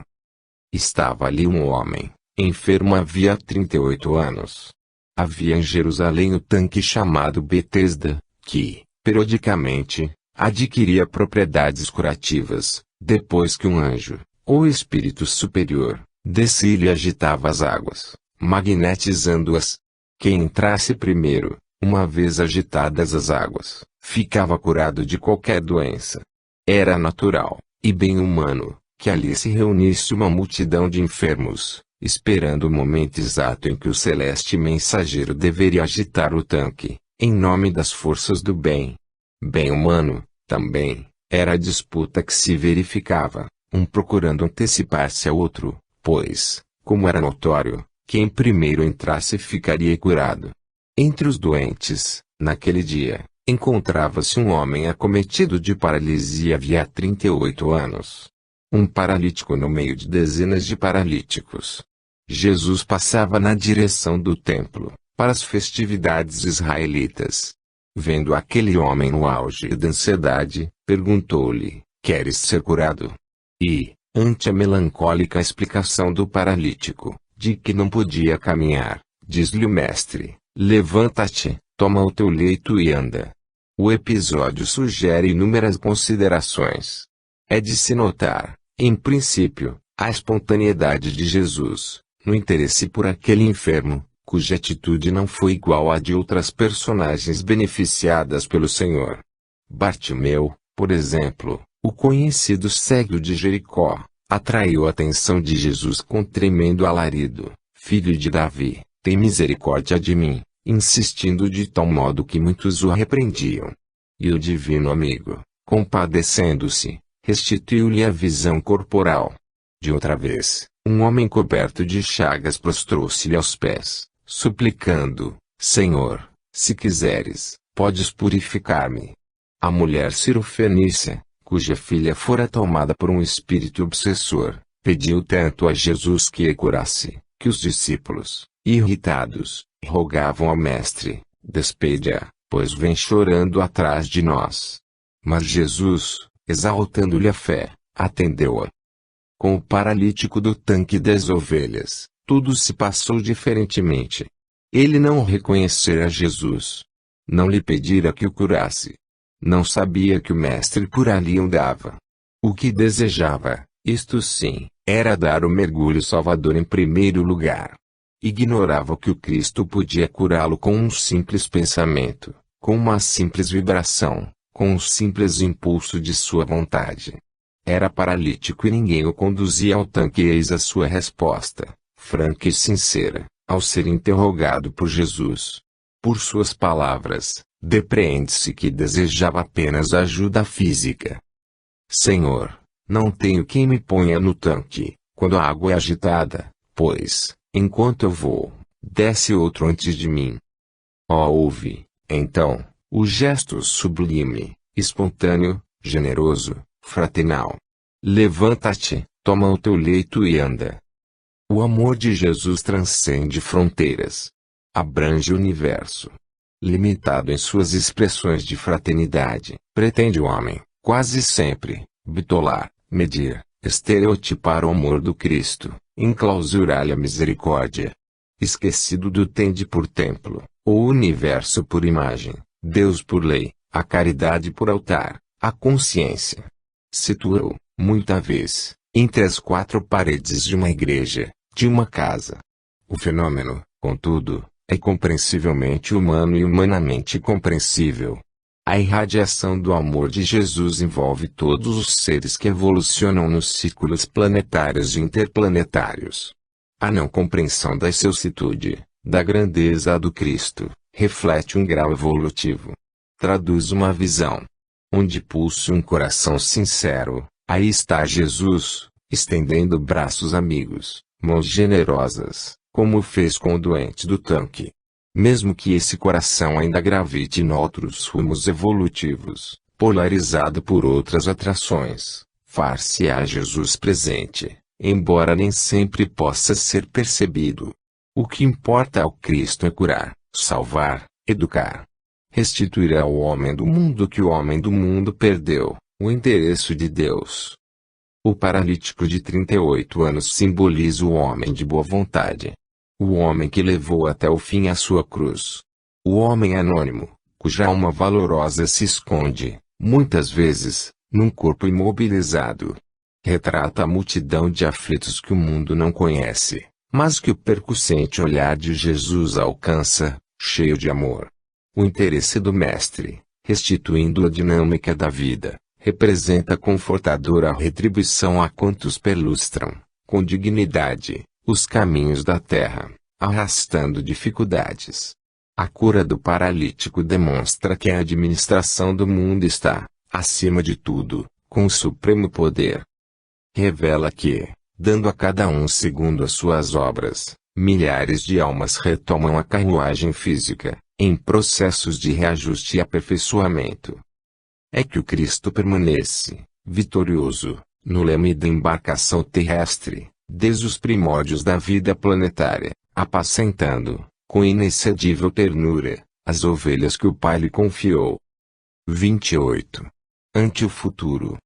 Speaker 1: Estava ali um homem, enfermo havia 38 anos. Havia em Jerusalém o tanque chamado Betesda, que, periodicamente, adquiria propriedades curativas, depois que um anjo, ou espírito superior, descia e agitava as águas, magnetizando-as. Quem entrasse primeiro, uma vez agitadas as águas, ficava curado de qualquer doença. Era natural, e bem humano, que ali se reunisse uma multidão de enfermos, esperando o momento exato em que o celeste mensageiro deveria agitar o tanque, em nome das forças do bem. Bem humano, também, era a disputa que se verificava, um procurando antecipar-se ao outro, pois, como era notório, quem primeiro entrasse ficaria curado. Entre os doentes, naquele dia, encontrava-se um homem acometido de paralisia havia 38 anos. Um paralítico no meio de dezenas de paralíticos. Jesus passava na direção do templo, para as festividades israelitas. Vendo aquele homem no auge da ansiedade, perguntou-lhe: queres ser curado? E, ante a melancólica explicação do paralítico, de que não podia caminhar, diz-lhe o mestre: levanta-te, toma o teu leito e anda. O episódio sugere inúmeras considerações. É de se notar, em princípio, a espontaneidade de Jesus, no interesse por aquele enfermo, cuja atitude não foi igual à de outras personagens beneficiadas pelo Senhor. Bartimeu, por exemplo, o conhecido cego de Jericó, atraiu a atenção de Jesus com tremendo alarido: filho de Davi, tem misericórdia de mim, insistindo de tal modo que muitos o repreendiam. E o divino amigo, compadecendo-se, restituiu-lhe a visão corporal. De outra vez, um homem coberto de chagas prostrou-se-lhe aos pés, suplicando: Senhor, se quiseres, podes purificar-me. A mulher cirofenícia, cuja filha fora tomada por um espírito obsessor, pediu tanto a Jesus que a curasse, que os discípulos, irritados, rogavam ao mestre: despede-a, pois vem chorando atrás de nós. Mas Jesus, exaltando-lhe a fé, atendeu-a. Com o paralítico do tanque das ovelhas, tudo se passou diferentemente. Ele não reconhecera Jesus. Não lhe pedira que o curasse. Não sabia que o mestre por ali andava. O que desejava, isto sim, era dar o mergulho salvador em primeiro lugar. Ignorava que o Cristo podia curá-lo com um simples pensamento, com uma simples vibração, com um simples impulso de sua vontade. Era paralítico e ninguém o conduzia ao tanque. Eis a sua resposta, franca e sincera, ao ser interrogado por Jesus. Por suas palavras, depreende-se que desejava apenas ajuda física. Senhor, não tenho quem me ponha no tanque, quando a água é agitada, pois, enquanto eu vou, desce outro antes de mim. Ouve, então, o gesto sublime, espontâneo, generoso, fraternal. Levanta-te, toma o teu leito e anda. O amor de Jesus transcende fronteiras. Abrange o universo. Limitado em suas expressões de fraternidade, pretende o homem, quase sempre, bitolar, medir, estereotipar o amor do Cristo, enclausurar-lhe a misericórdia. Esquecido do tende por templo, o universo por imagem, Deus por lei, a caridade por altar, a consciência. Situa-o, muita vez, entre as quatro paredes de uma igreja, de uma casa. O fenômeno, contudo, é compreensivelmente humano e humanamente compreensível. A irradiação do amor de Jesus envolve todos os seres que evolucionam nos círculos planetários e interplanetários. A não compreensão da excelsitude, da grandeza do Cristo, reflete um grau evolutivo. Traduz uma visão. Onde pulsa um coração sincero, aí está Jesus, estendendo braços amigos, mãos generosas, como fez com o doente do tanque. Mesmo que esse coração ainda gravite em outros rumos evolutivos, polarizado por outras atrações, far-se-á Jesus presente, embora nem sempre possa ser percebido. O que importa ao Cristo é curar, salvar, educar. Restituir ao homem do mundo o que o homem do mundo perdeu, o interesse de Deus. O paralítico de 38 anos simboliza o homem de boa vontade. O homem que levou até o fim a sua cruz. O homem anônimo, cuja alma valorosa se esconde, muitas vezes, num corpo imobilizado. Retrata a multidão de aflitos que o mundo não conhece, mas que o percussente olhar de Jesus alcança, cheio de amor. O interesse do Mestre, restituindo a dinâmica da vida, representa confortadora retribuição a quantos perlustram, com dignidade, os caminhos da terra, arrastando dificuldades. A cura do paralítico demonstra que a administração do mundo está, acima de tudo, com o supremo poder. Revela que, dando a cada um segundo as suas obras, milhares de almas retomam a carruagem física, em processos de reajuste e aperfeiçoamento. É que o Cristo permanece, vitorioso, no leme da embarcação terrestre, desde os primórdios da vida planetária, apacentando, com inexcedível ternura, as ovelhas que o Pai lhe confiou. 28. Ante o futuro.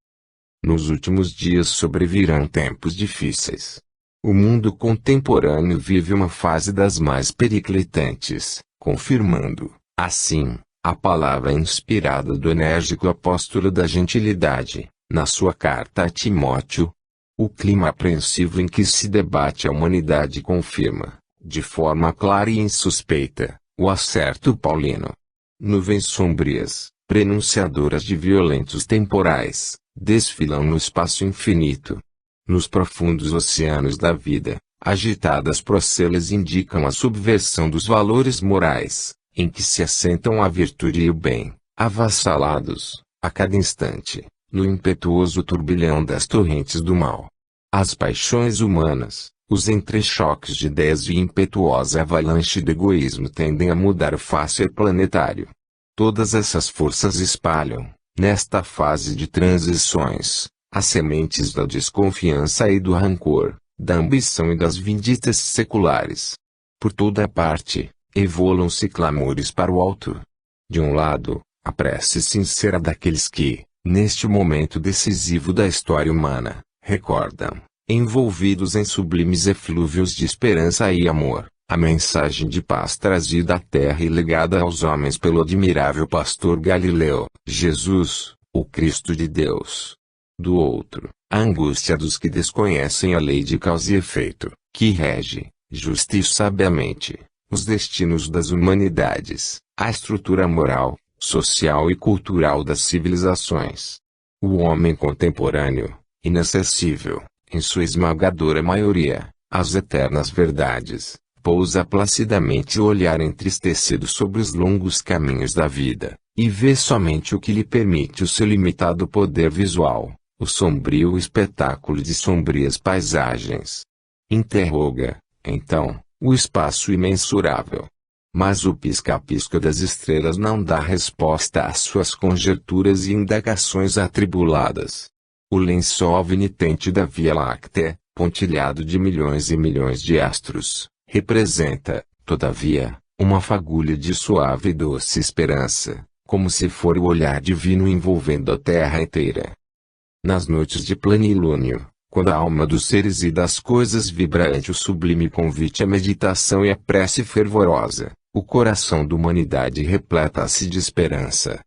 Speaker 1: Nos últimos dias sobrevirão tempos difíceis. O mundo contemporâneo vive uma fase das mais periclitantes, confirmando, assim, a palavra inspirada do enérgico apóstolo da gentilidade, na sua carta a Timóteo. O clima apreensivo em que se debate a humanidade confirma, de forma clara e insuspeita, o asserto paulino. Nuvens sombrias, prenunciadoras de violentos temporais, desfilam no espaço infinito. Nos profundos oceanos da vida, agitadas procelas indicam a subversão dos valores morais, em que se assentam a virtude e o bem, avassalados, a cada instante, no impetuoso turbilhão das torrentes do mal. As paixões humanas, os entrechoques de ideias e impetuosa avalanche de egoísmo tendem a mudar o facer planetário. Todas essas forças espalham, nesta fase de transições, as sementes da desconfiança e do rancor, da ambição e das vinditas seculares. Por toda a parte, evolam-se clamores para o alto. De um lado, a prece sincera daqueles que, neste momento decisivo da história humana, recordam, envolvidos em sublimes eflúvios de esperança e amor, a mensagem de paz trazida à terra e legada aos homens pelo admirável pastor Galileu, Jesus, o Cristo de Deus. Do outro, a angústia dos que desconhecem a lei de causa e efeito, que rege, justa e sabiamente, os destinos das humanidades, a estrutura moral, social e cultural das civilizações. O homem contemporâneo, inacessível, em sua esmagadora maioria, às eternas verdades, pousa placidamente o olhar entristecido sobre os longos caminhos da vida, e vê somente o que lhe permite o seu limitado poder visual, o sombrio espetáculo de sombrias paisagens. Interroga, então, o espaço imensurável. Mas o pisca-pisca das estrelas não dá resposta às suas conjecturas e indagações atribuladas. O lençol penitente da Via Láctea, pontilhado de milhões e milhões de astros, representa, todavia, uma fagulha de suave e doce esperança, como se for o olhar divino envolvendo a terra inteira. Nas noites de plenilúnio, quando a alma dos seres e das coisas vibra ante o sublime convite à meditação e à prece fervorosa, o coração da humanidade repleta-se de esperança.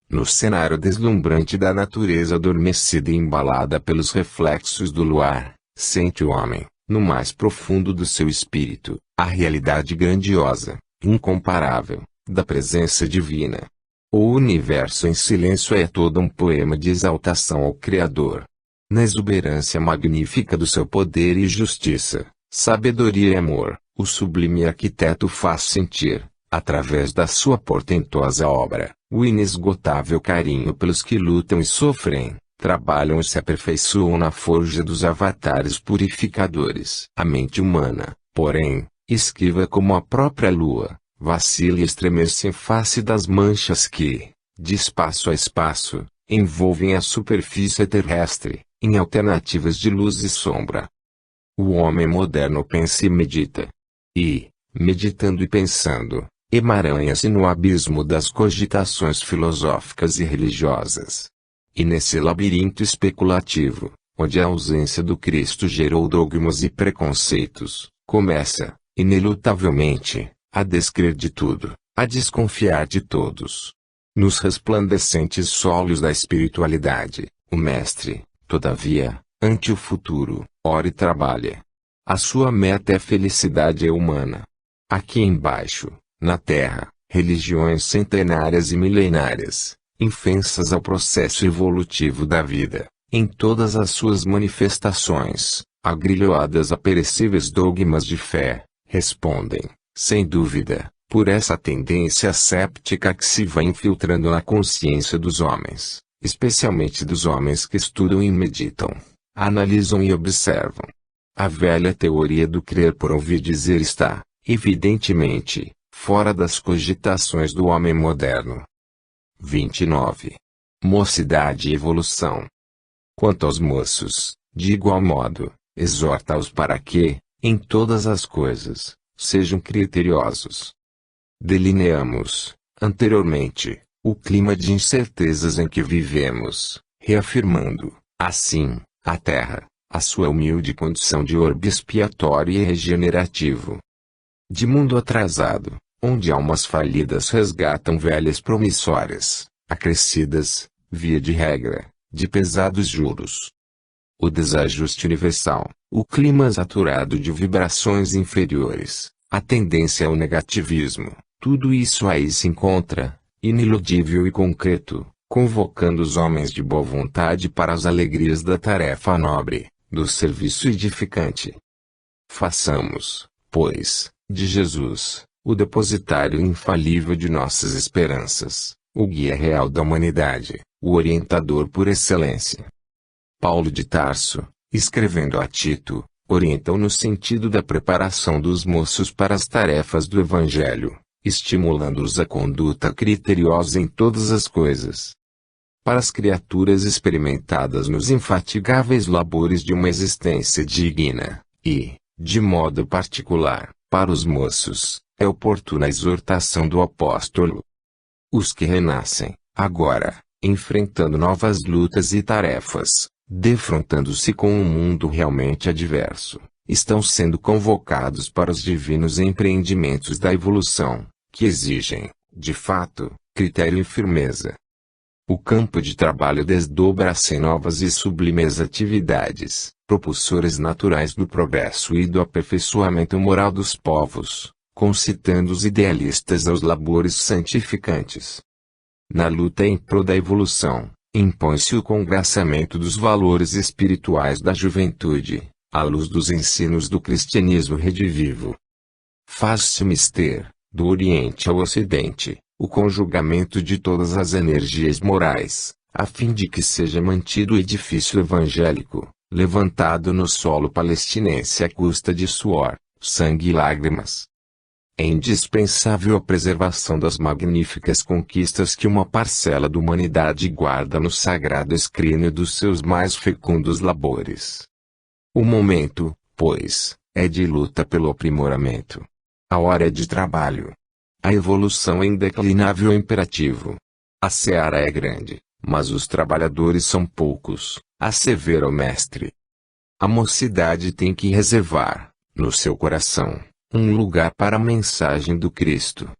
Speaker 1: No cenário deslumbrante da natureza adormecida e embalada pelos reflexos do luar, sente o homem, no mais profundo do seu espírito, a realidade grandiosa, incomparável, da presença divina. O universo em silêncio é todo um poema de exaltação ao Criador. Na exuberância magnífica do seu poder e justiça, sabedoria e amor, o sublime arquiteto faz sentir, através da sua portentosa obra, o inesgotável carinho pelos que lutam e sofrem, trabalham e se aperfeiçoam na forja dos avatares purificadores. A mente humana, porém, esquiva como a própria lua, vacila e estremece em face das manchas que, de espaço a espaço, envolvem a superfície terrestre, em alternativas de luz e sombra. O homem moderno pensa e medita. E, meditando e pensando, emaranha-se no abismo das cogitações filosóficas e religiosas. E nesse labirinto especulativo, onde a ausência do Cristo gerou dogmas e preconceitos, começa, inelutavelmente, a descrer de tudo, a desconfiar de todos. Nos resplandecentes solos da espiritualidade, o mestre, todavia, ante o futuro, ora e trabalha. A sua meta é felicidade humana. Aqui embaixo, na Terra, religiões centenárias e milenárias, infensas ao processo evolutivo da vida, em todas as suas manifestações, agrilhoadas a perecíveis dogmas de fé, respondem, sem dúvida, por essa tendência séptica que se vai infiltrando na consciência dos homens, especialmente dos homens que estudam e meditam, analisam e observam. A velha teoria do crer por ouvir dizer está, evidentemente, fora das cogitações do homem moderno. 29. Mocidade e evolução. Quanto aos moços, de igual modo, exorta-os para que, em todas as coisas, sejam criteriosos. Delineamos, anteriormente, o clima de incertezas em que vivemos, reafirmando, assim, a Terra, a sua humilde condição de orbe expiatório e regenerativo. De mundo atrasado, onde almas falidas resgatam velhas promissórias, acrescidas, via de regra, de pesados juros. O desajuste universal, o clima saturado de vibrações inferiores, a tendência ao negativismo, tudo isso aí se encontra, iniludível e concreto, convocando os homens de boa vontade para as alegrias da tarefa nobre, do serviço edificante. Façamos, pois, de Jesus, o depositário infalível de nossas esperanças, o guia real da humanidade, o orientador por excelência. Paulo de Tarso, escrevendo a Tito, orienta-o no sentido da preparação dos moços para as tarefas do Evangelho, estimulando-os à conduta criteriosa em todas as coisas. Para as criaturas experimentadas nos infatigáveis labores de uma existência digna, e, de modo particular, para os moços, é oportuna a exortação do apóstolo. Os que renascem, agora, enfrentando novas lutas e tarefas, defrontando-se com um mundo realmente adverso, estão sendo convocados para os divinos empreendimentos da evolução, que exigem, de fato, critério e firmeza. O campo de trabalho desdobra-se em novas e sublimes atividades, propulsores naturais do progresso e do aperfeiçoamento moral dos povos, concitando os idealistas aos labores santificantes. Na luta em prol da evolução, impõe-se o congraçamento dos valores espirituais da juventude, à luz dos ensinos do cristianismo redivivo. Faz-se mister, do Oriente ao Ocidente, o conjugamento de todas as energias morais, a fim de que seja mantido o edifício evangélico, levantado no solo palestinense à custa de suor, sangue e lágrimas. É indispensável a preservação das magníficas conquistas que uma parcela da humanidade guarda no sagrado escrínio dos seus mais fecundos labores. O momento, pois, é de luta pelo aprimoramento. A hora é de trabalho. A evolução é indeclinável imperativo. A seara é grande, mas os trabalhadores são poucos, assevera o mestre. A mocidade tem que reservar, no seu coração, um lugar para a mensagem do Cristo.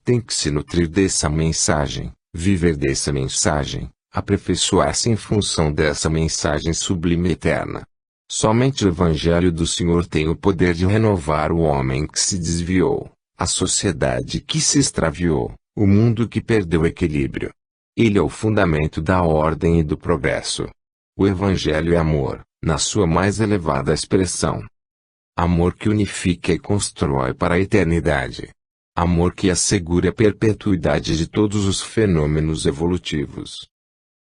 Speaker 1: Tem que se nutrir dessa mensagem, viver dessa mensagem, aperfeiçoar-se em função dessa mensagem sublime e eterna. Somente o Evangelho do Senhor tem o poder de renovar o homem que se desviou, a sociedade que se extraviou, o mundo que perdeu o equilíbrio. Ele é o fundamento da ordem e do progresso. O Evangelho é amor, na sua mais elevada expressão. Amor que unifica e constrói para a eternidade. Amor que assegura a perpetuidade de todos os fenômenos evolutivos.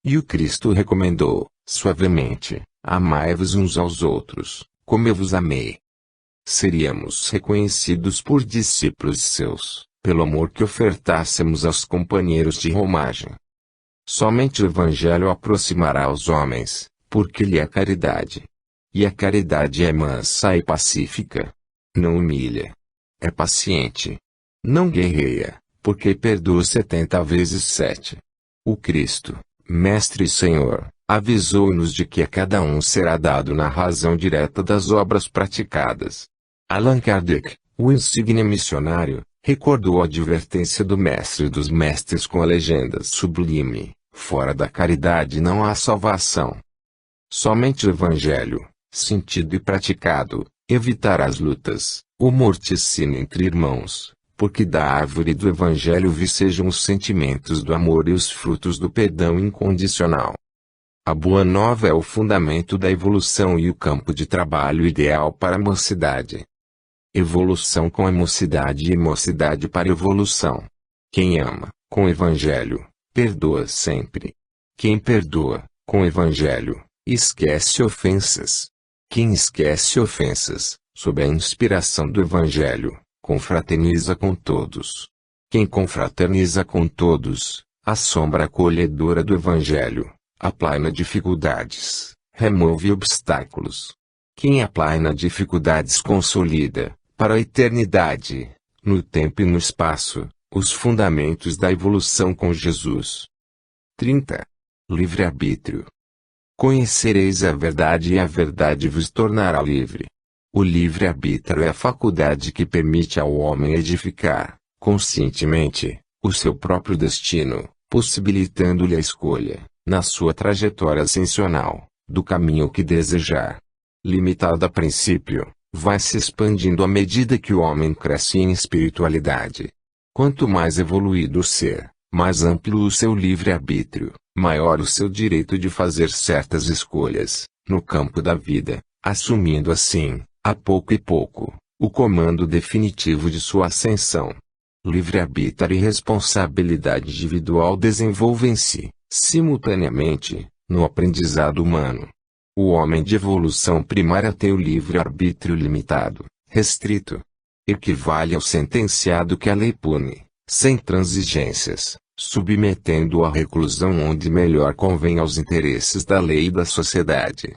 Speaker 1: E o Cristo recomendou, suavemente, amai-vos uns aos outros, como eu vos amei. Seríamos reconhecidos por discípulos seus, pelo amor que ofertássemos aos companheiros de romagem. Somente o Evangelho aproximará os homens, porque lhe é caridade. E a caridade é mansa e pacífica. Não humilha. É paciente. Não guerreia, porque perdoa 70 vezes 7. O Cristo, Mestre e Senhor, avisou-nos de que a cada um será dado na razão direta das obras praticadas. Allan Kardec, o insigne missionário, recordou a advertência do Mestre dos Mestres com a legenda sublime: fora da caridade não há salvação. Somente o Evangelho, sentido e praticado, evitará as lutas, o morticínio entre irmãos, porque da árvore do Evangelho vicejam os sentimentos do amor e os frutos do perdão incondicional. A Boa Nova é o fundamento da evolução e o campo de trabalho ideal para a mocidade. Evolução com a mocidade e mocidade para a evolução. Quem ama, com o Evangelho, perdoa sempre. Quem perdoa, com o Evangelho, esquece ofensas. Quem esquece ofensas, sob a inspiração do Evangelho, confraterniza com todos. Quem confraterniza com todos, a sombra acolhedora do Evangelho, aplaina dificuldades, remove obstáculos. Quem aplaina dificuldades consolida, para a eternidade, no tempo e no espaço, os fundamentos da evolução com Jesus. 30. Livre-arbítrio. Conhecereis a verdade e a verdade vos tornará livre. O livre-arbítrio é a faculdade que permite ao homem edificar, conscientemente, o seu próprio destino, possibilitando-lhe a escolha, na sua trajetória ascensional, do caminho que desejar. Limitado a princípio, vai se expandindo à medida que o homem cresce em espiritualidade. Quanto mais evoluído o ser, mais amplo o seu livre-arbítrio, maior o seu direito de fazer certas escolhas, no campo da vida, assumindo assim, a pouco e pouco, o comando definitivo de sua ascensão. Livre-arbítrio e responsabilidade individual desenvolvem-se, simultaneamente, no aprendizado humano. O homem de evolução primária tem o livre-arbítrio limitado, restrito. Equivale ao sentenciado que a lei pune, sem transigências, submetendo-o à reclusão onde melhor convém aos interesses da lei e da sociedade.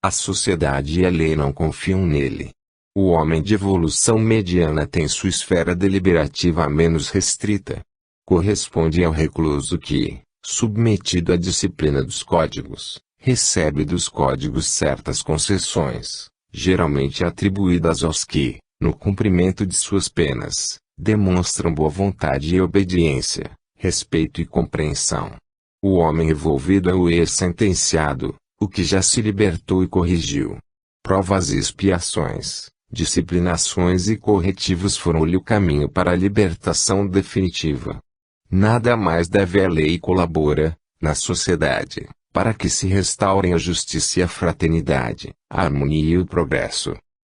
Speaker 1: A sociedade e a lei não confiam nele. O homem de evolução mediana tem sua esfera deliberativa menos restrita. Corresponde ao recluso que, submetido à disciplina dos códigos, recebe dos códigos certas concessões, geralmente atribuídas aos que, no cumprimento de suas penas, demonstram boa vontade e obediência, respeito e compreensão. O homem envolvido é o ex-sentenciado, o que já se libertou e corrigiu. Provas e expiações, disciplinações e corretivos foram-lhe o caminho para a libertação definitiva. Nada mais deve a lei e colabora, na sociedade, para que se restaurem a justiça e a fraternidade, a harmonia e o progresso.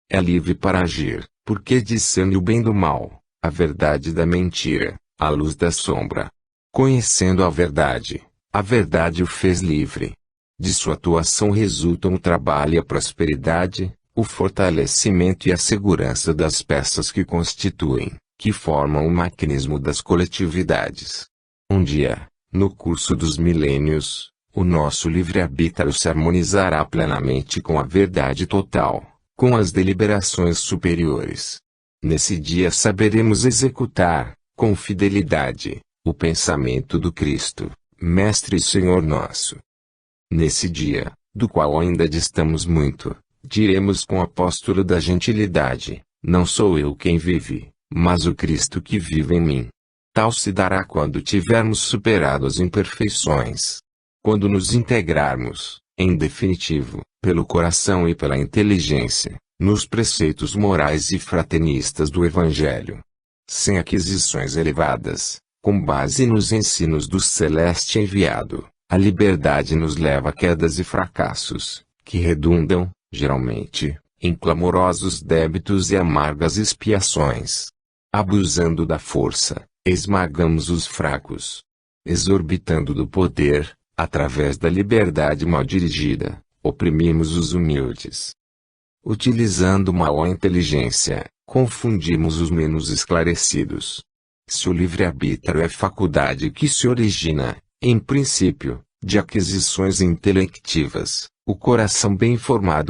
Speaker 1: É livre para agir, porque discerne o bem do mal, a verdade da mentira, a luz da sombra. Conhecendo a verdade o fez livre. De sua atuação resultam o trabalho e a prosperidade, o fortalecimento e a segurança das peças que constituem, que formam o mecanismo das coletividades. Um dia, no curso dos milênios, o nosso livre-arbítrio se harmonizará plenamente com a verdade total, com as deliberações superiores. Nesse dia saberemos executar, com fidelidade, o pensamento do Cristo, Mestre e Senhor nosso. Nesse dia, do qual ainda distamos muito, diremos com a postura da gentilidade: não sou eu quem vive, mas o Cristo que vive em mim. Tal se dará quando tivermos superado as imperfeições. Quando nos integrarmos, em definitivo, pelo coração e pela inteligência, nos preceitos morais e fraternistas do Evangelho. Sem aquisições elevadas, com base nos ensinos do Celeste enviado, a liberdade nos leva a quedas e fracassos, que redundam, geralmente, em clamorosos débitos e amargas expiações. Abusando da força, esmagamos os fracos. Exorbitando do poder, através da liberdade mal dirigida, oprimimos os humildes. Utilizando mal a inteligência, confundimos os menos esclarecidos. Se o livre-arbítrio é faculdade que se origina, em princípio, de aquisições intelectivas, o coração bem formado